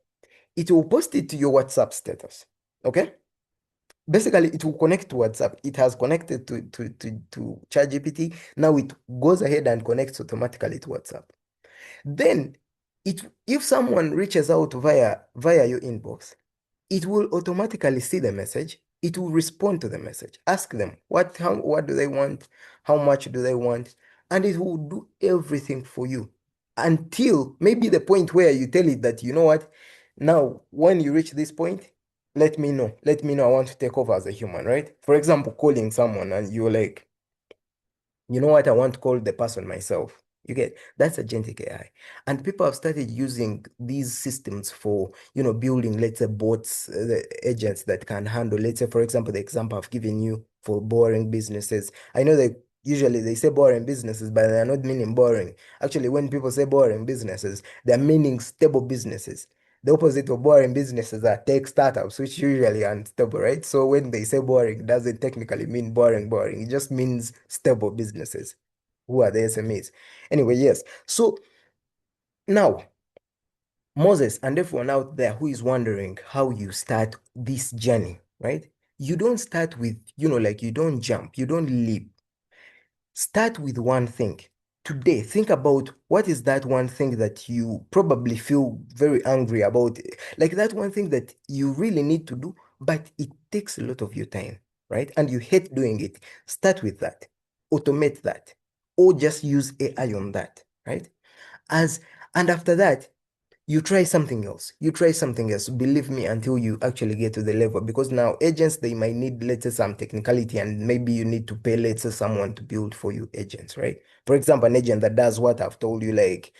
It will post it to your WhatsApp status. Okay. Basically, it will connect to WhatsApp. It has connected to ChatGPT. Now it goes ahead and connects automatically to WhatsApp. Then, if someone reaches out via your inbox, it will automatically see the message. It will respond to the message. Ask them what do they want, how much do they want, and it will do everything for you until maybe the point where you tell it that, you know what, now when you reach this point, let me know. Let me know. I want to take over as a human, right? For example, calling someone and you're like, you know what? I want to call the person myself. You get that's agentic AI. And people have started using these systems for, building, let's say, bots, the agents that can handle, let's say, for example, the example I've given you for boring businesses. I know that usually they say boring businesses, but they're not meaning boring. Actually, when people say boring businesses, they're meaning stable businesses. The opposite of boring businesses are tech startups, which usually are unstable, right? So when they say boring, it doesn't technically mean boring, boring. It just means stable businesses, who are the SMEs. Anyway, yes. So now, Moses and everyone out there who is wondering how you start this journey, right? You don't start with, like you don't jump, you don't leap. Start with one thing. Today, think about what is that one thing that you probably feel very angry about. Like that one thing that you really need to do, but it takes a lot of your time, right? And you hate doing it. Start with that. Automate that. Or just use AI on that, right? As and after that, you try something else. You try something else. Believe me, until you actually get to the level. Because now agents, they might need, let's say, some technicality, and maybe you need to pay, let's say, someone to build for you agents, right? For example, an agent that does what I've told you, like,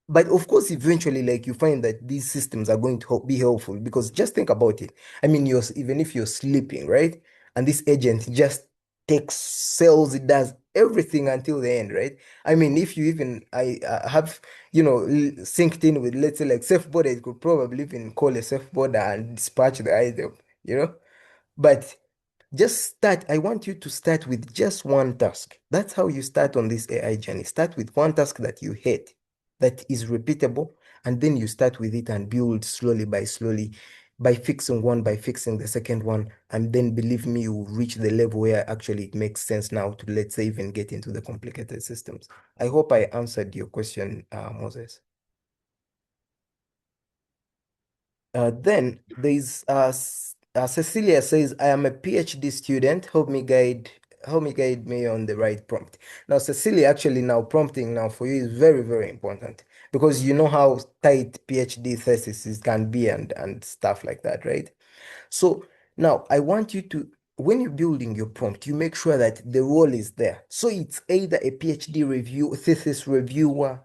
but of course, eventually, like you find that these systems are going to be helpful because just think about it. I mean, even if you're sleeping, right? And this agent just takes cells, it does everything until the end, right? I mean, if you even have, synced in with, let's say, like SafeBorder, it could probably even call a SafeBorder and dispatch the item, you know? But just start. I want you to start with just one task. That's how you start on this AI journey. Start with one task that you hate, that is repeatable, and then you start with it and build slowly by slowly, by fixing one, by fixing the second one, and then believe me, you will reach the level where actually it makes sense now to, let's say, even get into the complicated systems. I hope I answered your question, Moses. Then there's Cecilia says, I am a PhD student. Help me guide me on the right prompt. Now, Cecilia, actually now prompting now for you is very, very important because you know how tight PhD theses can be and stuff like that, right? So now I want you to, when you're building your prompt, you make sure that the role is there. So it's either a PhD review, thesis reviewer,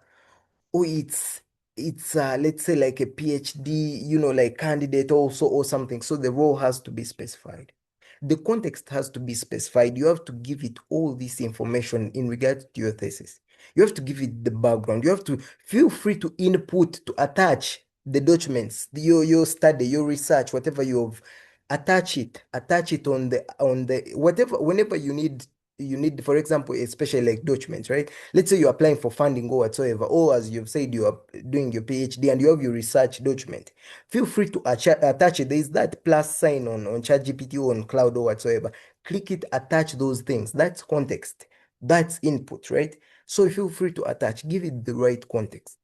or it's let's say like a PhD, like candidate also or something. So the role has to be specified. The context has to be specified. You have to give it all this information in regard to your thesis. You have to give it the background. You have to feel free to input, to attach the documents, your study, your research, whatever you've attach it on the whatever whenever you need, for example, especially like documents, right? Let's say you're applying for funding or whatsoever, or as you've said, you are doing your PhD and you have your research document. Feel free to attach it. There's that plus sign on ChatGPT or on cloud or whatsoever. Click it, attach those things. That's context. That's input, right? So feel free to attach. Give it the right context.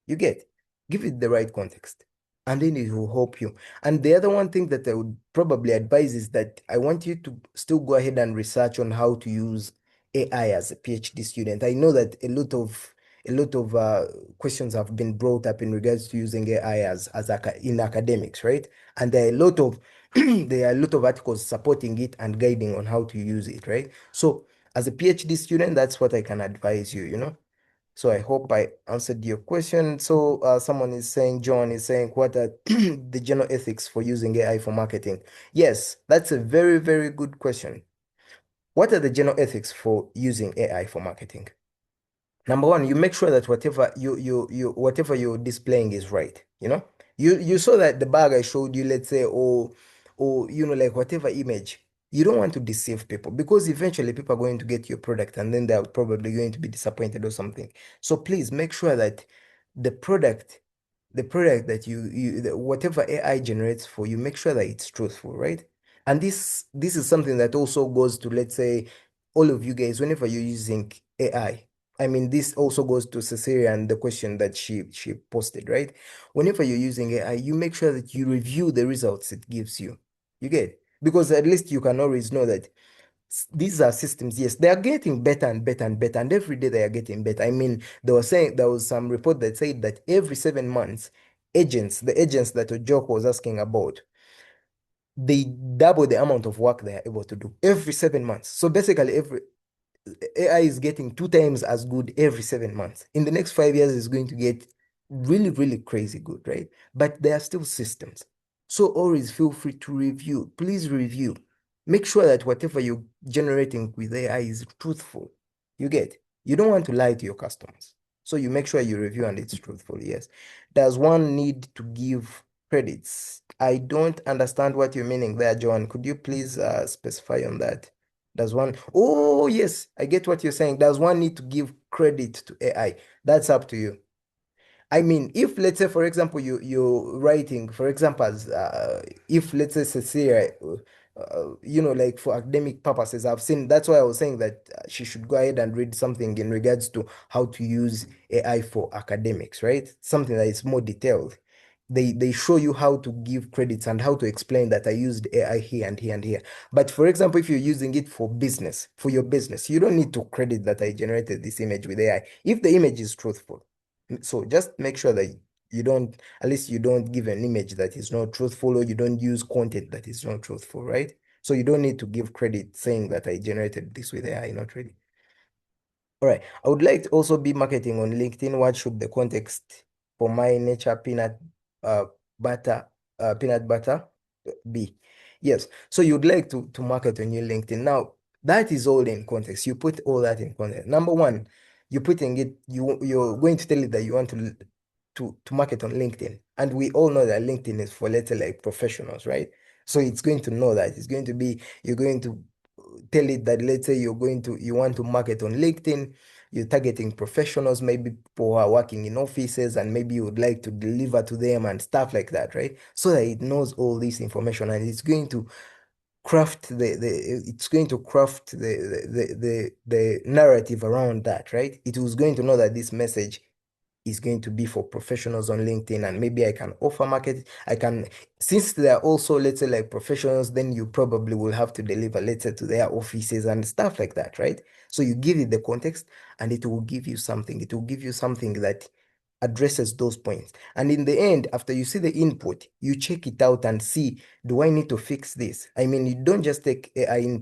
You get? Give it the right context. And then it will help you. And the other one thing that I would probably advise is that I want you to still go ahead and research on how to use AI as a PhD student. I know that a lot of questions have been brought up in regards to using AI in academics, right? And there are a lot of there are a lot of articles supporting it and guiding on how to use it, right? So as a PhD student, that's what I can advise you. So I hope I answered your question. So someone is saying, John is saying, what are the general ethics for using AI for marketing? Yes, that's a very, very good question. What are the general ethics for using AI for marketing? Number one, you make sure that whatever you're displaying is right. You saw that the bag I showed you, let's say, or like whatever image. You don't want to deceive people because eventually people are going to get your product and then they're probably going to be disappointed or something. So please make sure that the product, the product that whatever AI generates for you, make sure that it's truthful, right? And this is something that also goes to, let's say, all of you guys, whenever you're using AI. I mean, this also goes to Cecilia and the question that she posted, right? Whenever you're using AI, you make sure that you review the results it gives you. You get? Because at least you can always know that These are systems, yes, they are getting better and better and better, and every day they are getting better. I mean, they were saying there was some report that said that every 7 months, the agents that Ojoko was asking about, they double the amount of work they are able to do every 7 months. So basically, every AI is getting 2 times as good every 7 months. In the next 5 years, it's going to get really, really crazy good, right? But there are still systems. So always feel free to review. Please review. Make sure that whatever you're generating with AI is truthful. You get? You don't want to lie to your customers. So you make sure you review and it's truthful, yes. Does one need to give credits? I don't understand what you're meaning there, John. Could you please specify on that? Does one, oh, yes, I get what you're saying. Does one need to give credit to AI? That's up to you. I mean, if let's say, for example, you're writing, for example, as if let's say Cecilia, like for academic purposes, I've seen. That's why I was saying that she should go ahead and read something in regards to how to use AI for academics, right? Something that is more detailed. They show you how to give credits and how to explain that I used AI here and here and here. But for example, if you're using it for business, for your business, you don't need to credit that I generated this image with AI if the image is truthful. So just make sure that you don't, at least you don't give an image that is not truthful, or you don't use content that is not truthful, right? So you don't need to give credit saying that I generated this with AI, not really. All right. I would like to also be marketing on LinkedIn. What should the context for my nature uh, butter, peanut butter be? Yes. So you'd like to market on your LinkedIn. Now, that is all in context. You put all that in context. Number one, you're putting it, you're going to tell it that you want to market on LinkedIn. And we all know that LinkedIn is for, let's say, like professionals, right? So it's going to know that. It's going to be, you're going to tell it that, let's say you want to market on LinkedIn, you're targeting professionals, maybe people who are working in offices, and maybe you would like to deliver to them and stuff like that, right? So that it knows all this information, and it's going to craft the narrative around that, right? It was going to know that this message is going to be for professionals on LinkedIn, and maybe I can offer market. I can, since they are also, let's say, like professionals, then you probably will have to deliver, let's say, to their offices and stuff like that, right? So you give it the context, and it will give you something. It will give you something that addresses those points. And in the end, after you see the input, you check it out and see, do I need to fix this? I mean, you don't just take AI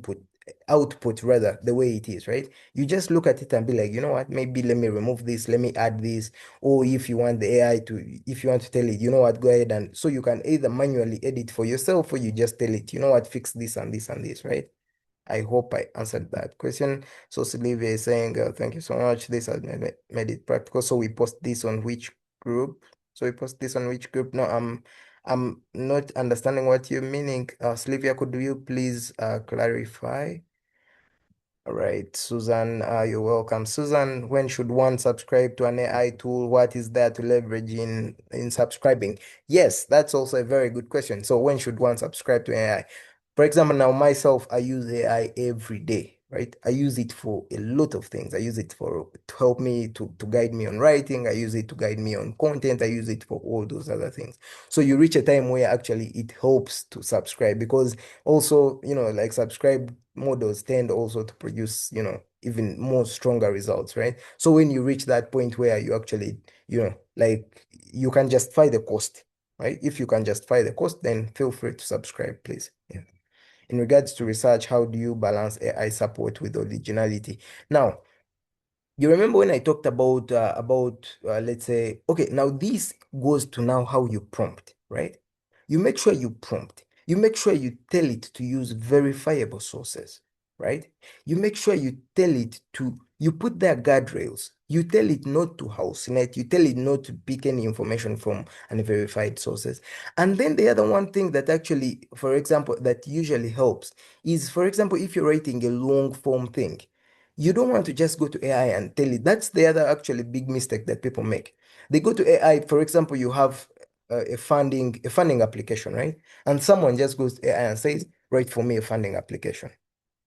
output rather, the way it is, right? You just look at it and be like, you know what, maybe let me remove this, let me add this. Or if you want the AI to, if you want to tell it, you know what, go ahead, and so you can either manually edit for yourself, or you just tell it, you know what, fix this and this and this, right? I hope I answered that question. So Sylvia is saying, thank you so much. This has made it practical. So we post this on which group? So we post this on which group? No, I'm not understanding what you're meaning. Sylvia, could you please clarify? All right, Susan, you're welcome. Susan, when should one subscribe to an AI tool? What is there to leverage in subscribing? Yes, that's also a very good question. So when should one subscribe to AI? For example, now myself, I use AI every day, right? I use it for a lot of things. I use it to help me to guide me on writing. I use it to guide me on content. I use it for all those other things. So you reach a time where actually it helps to subscribe, because also, like subscribe models tend also to produce, even more stronger results, right? So when you reach that point where you actually, like you can justify the cost, right? If you can justify the cost, then feel free to subscribe, please. Yeah. In regards to research, how do you balance AI support with originality? Now, you remember when I talked about let's say, okay, now this goes to now how you prompt, right? You make sure you prompt. You make sure you tell it to use verifiable sources, right? You make sure you tell it to, you put their guardrails. You tell it not to hallucinate. You tell it not to pick any information from unverified sources. And then the other one thing that actually, for example, that usually helps is, for example, if you're writing a long form thing, you don't want to just go to AI and tell it. That's the other actually big mistake that people make. They go to AI, for example, you have a funding application, right? And someone just goes to AI and says, write for me a funding application.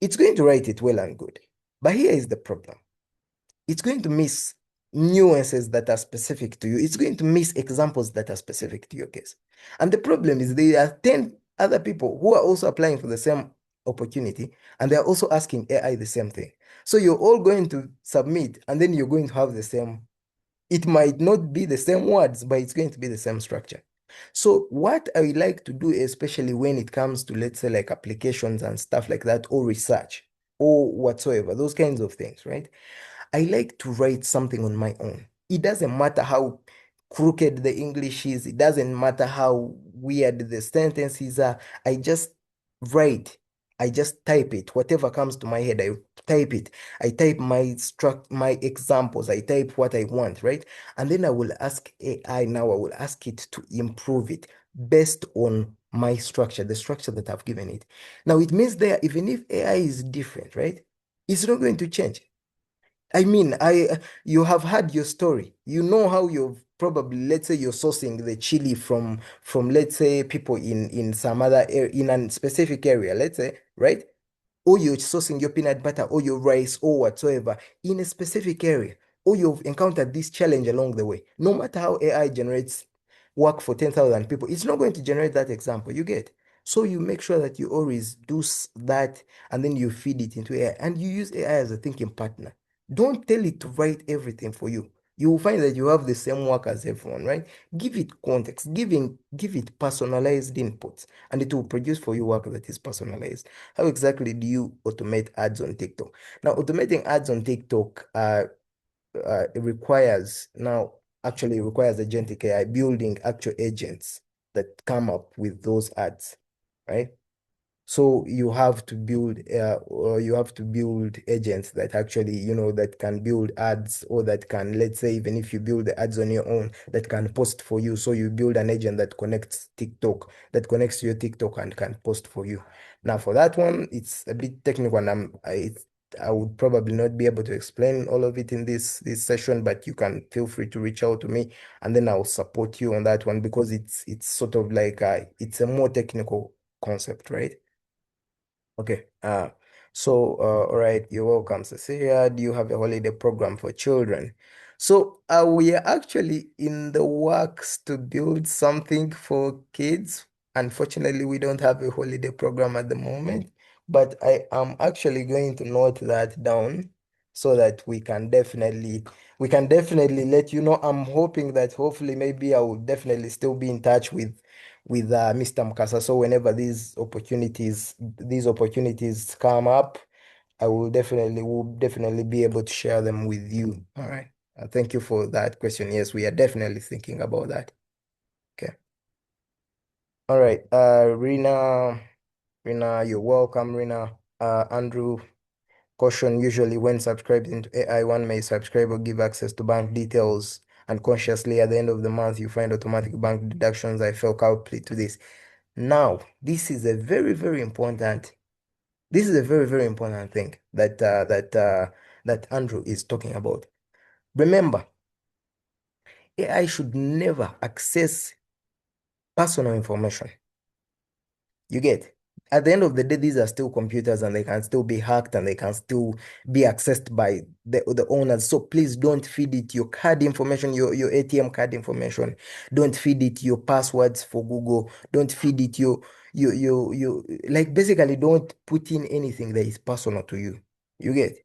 It's going to write it well and good. But here is the problem. It's going to miss nuances that are specific to you. It's going to miss examples that are specific to your case. And the problem is there are 10 other people who are also applying for the same opportunity, and they're also asking AI the same thing. So you're all going to submit, and then you're going to have the same. It might not be the same words, but it's going to be the same structure. So what I like to do, especially when it comes to, let's say, like applications and stuff like that, or research, or whatsoever, those kinds of things, right? I like to write something on my own. It doesn't matter how crooked the English is, it doesn't matter how weird the sentences are. I just write, I just type it. Whatever comes to my head, I type it. I type my examples, I type what I want, right? And then I will ask AI now, I will ask it to improve it based on my structure, the structure that I've given it. Now it means there, even if AI is different, right? It's not going to change. I mean, you have had your story. You know how you've probably, let's say you're sourcing the chili from let's say people in some other area, in a specific area, let's say, right? Or you're sourcing your peanut butter or your rice or whatsoever in a specific area, or you've encountered this challenge along the way. No matter how AI generates work for 10,000 people, it's not going to generate that example. You get? So you make sure that you always do that, and then you feed it into AI and you use AI as a thinking partner. Don't tell it to write everything for you. You will find that you have the same work as everyone, right? Give it context, give it personalized inputs, and it will produce for you work that is personalized. How exactly do you automate ads on TikTok? Now, automating ads on TikTok requires now actually requires agentic AI building actual agents that come up with those ads, right? So you have to build agents that actually, that can build ads, or that can, let's say, even if you build the ads on your own, that can post for you. So you build an agent that connects to your TikTok and can post for you. Now for that one, it's a bit technical, and I would probably not be able to explain all of it in this session, but you can feel free to reach out to me, and then I'll support you on that one, because it's sort of like it's a more technical concept, right? Okay. All right, you're welcome, Cecilia. Do you have a holiday program for children? So, we are actually in the works to build something for kids. Unfortunately, we don't have a holiday program at the moment, but I am actually going to note that down so that we can definitely let you know. I'm hoping that hopefully maybe I will definitely still be in touch with Mr. Mukasa. So whenever these opportunities come up, I will definitely be able to share them with you. All right. Thank you for that question. Yes, we are definitely thinking about that. Okay. All right. Rina, you're welcome, Rina. Andrew, caution, usually when subscribing to AI, one may subscribe or give access to bank details. Unconsciously, at the end of the month, you find automatic bank deductions. I fell culprit to this. Now, this is a very, very important thing that Andrew is talking about. Remember, AI should never access personal information. You get? At the end of the day, these are still computers, and they can still be hacked, and they can still be accessed by the owners. So please don't feed it your card information, your ATM card information. Don't feed it your passwords for Google. Don't feed it like basically don't put in anything that is personal to you. You get?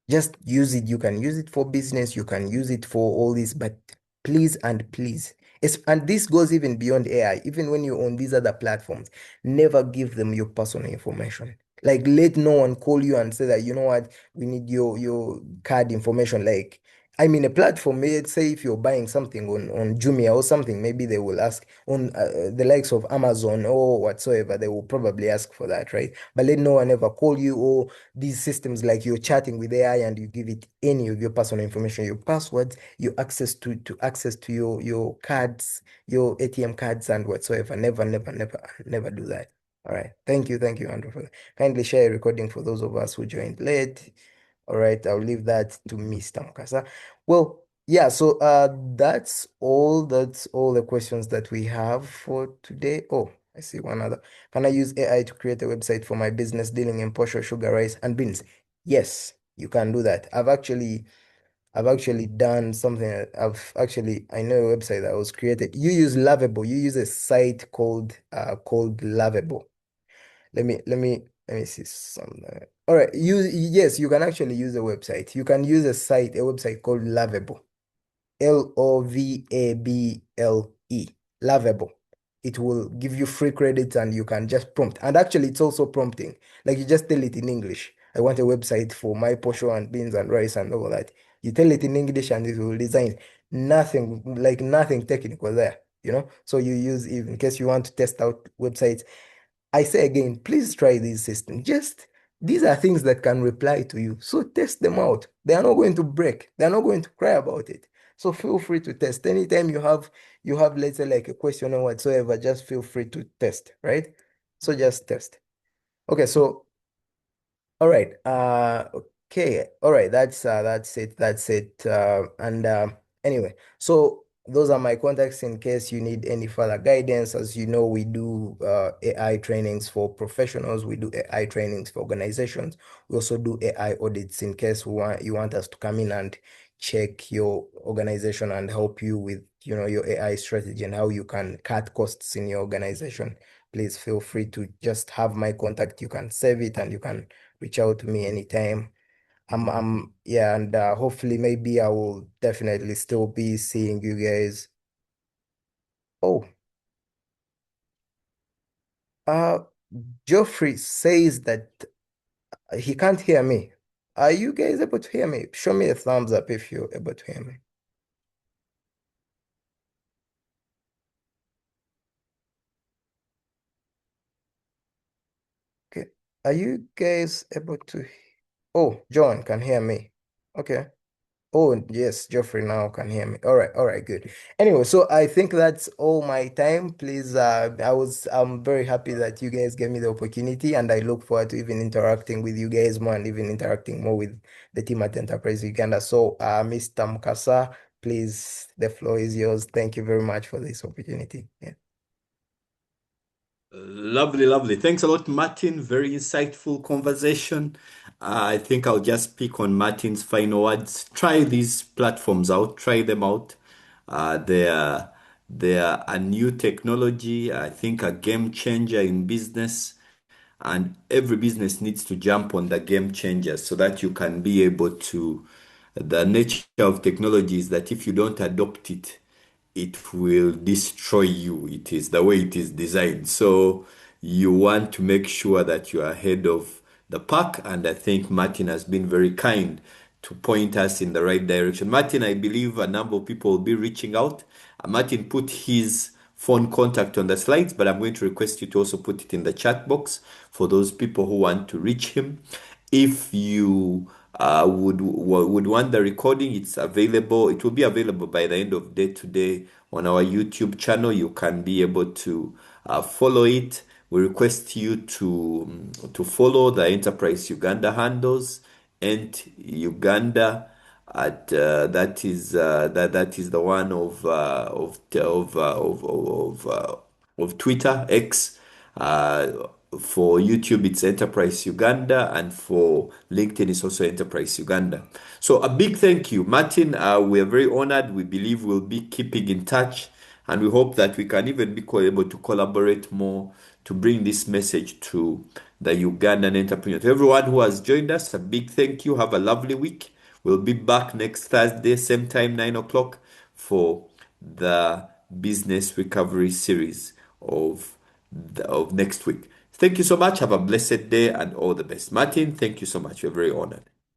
Just use it. You can use it for business. You can use it for all this, but please and please. And this goes even beyond AI. Even when you're on these other platforms, never give them your personal information. Like, let no one call you and say that, you know what, we need your card information. Like, I mean, a platform, let's say if you're buying something on Jumia or something, maybe they will ask on the likes of Amazon or whatsoever, they will probably ask for that, right? But let no one ever call you, or these systems like you're chatting with AI and you give it any of your personal information, your passwords, your access to your cards, your ATM cards and whatsoever. Never, never, never, never do that. All right. Thank you, Andrew, for that. Kindly share a recording for those of us who joined late. All right, I'll leave that to Mr. Mukasa. Well, yeah, so that's all the questions that we have for today. Oh, I see one other. Can I use AI to create a website for my business dealing in posho, sugar, rice, and beans? Yes, you can do that. I've actually done something. I know a website that was created. You use Lovable. You use a site called Lovable. Let me Let me see some. All right, yes, you can actually use a website. You can use a website called Lovable. Lovable. Lovable. It will give you free credits and you can just prompt. And actually, it's also prompting. Like you just tell it in English. I want a website for my posho and beans and rice and all that. You tell it in English and it will design nothing, like nothing technical there, you know? So you use, in case you want to test out websites, I say again, please try these systems. Just these are things that can reply to you. So test them out. They are not going to break. They are not going to cry about it. So feel free to test. Anytime you have, let's say, like a question or whatsoever, just feel free to test, right? So just test. Okay, so all right. Okay. All right. That's it. That's it. And anyway, so those are my contacts in case you need any further guidance. As you know, we do AI trainings for professionals. We do AI trainings for organizations. We also do AI audits in case you want us to come in and check your organization and help you with, your AI strategy and how you can cut costs in your organization. Please feel free to just have my contact. You can save it and you can reach out to me anytime. Yeah, and hopefully maybe I will definitely still be seeing you guys. Oh, uh, Geoffrey says that he can't hear me. Are you guys able to hear me? Show me a thumbs up if you're able to hear me. Okay. Are you guys able to? Oh, John can hear me. Okay. Oh, yes, Geoffrey now can hear me. All right, good. Anyway, so I think that's all my time. Please, I'm very happy that you guys gave me the opportunity, and I look forward to even interacting with you guys more and even interacting more with the team at Enterprise Uganda. So, Mr. Mukasa, please, the floor is yours. Thank you very much for this opportunity. Yeah. Lovely, lovely. Thanks a lot, Martin. Very insightful conversation. I think I'll just pick on Martin's final words. Try these platforms out, try them out. They are a new technology, I think a game changer in business. And every business needs to jump on the game changers so that you can be able to. The nature of technology is that if you don't adopt it, it will destroy you. It is the way it is designed. So you want to make sure that you are ahead of the pack. And I think Martin has been very kind to point us in the right direction. Martin, I believe a number of people will be reaching out. Martin put his phone contact on the slides, but I'm going to request you to also put it in the chat box for those people who want to reach him. If you would want the recording, it's available. It will be available by the end of day today on our YouTube channel. You can be able to follow it. We request you to follow the Enterprise Uganda handles and Uganda at that is the one of Twitter X. For YouTube, it's Enterprise Uganda, and for LinkedIn, it's also Enterprise Uganda. So a big thank you, Martin. We are very honored. We believe we'll be keeping in touch, and we hope that we can even be able to collaborate more to bring this message to the Ugandan entrepreneurs. To everyone who has joined us, a big thank you. Have a lovely week. We'll be back next Thursday, same time, 9 o'clock, for the business recovery series of next week. Thank you so much. Have a blessed day and all the best. Martin, thank you so much. We're very honored.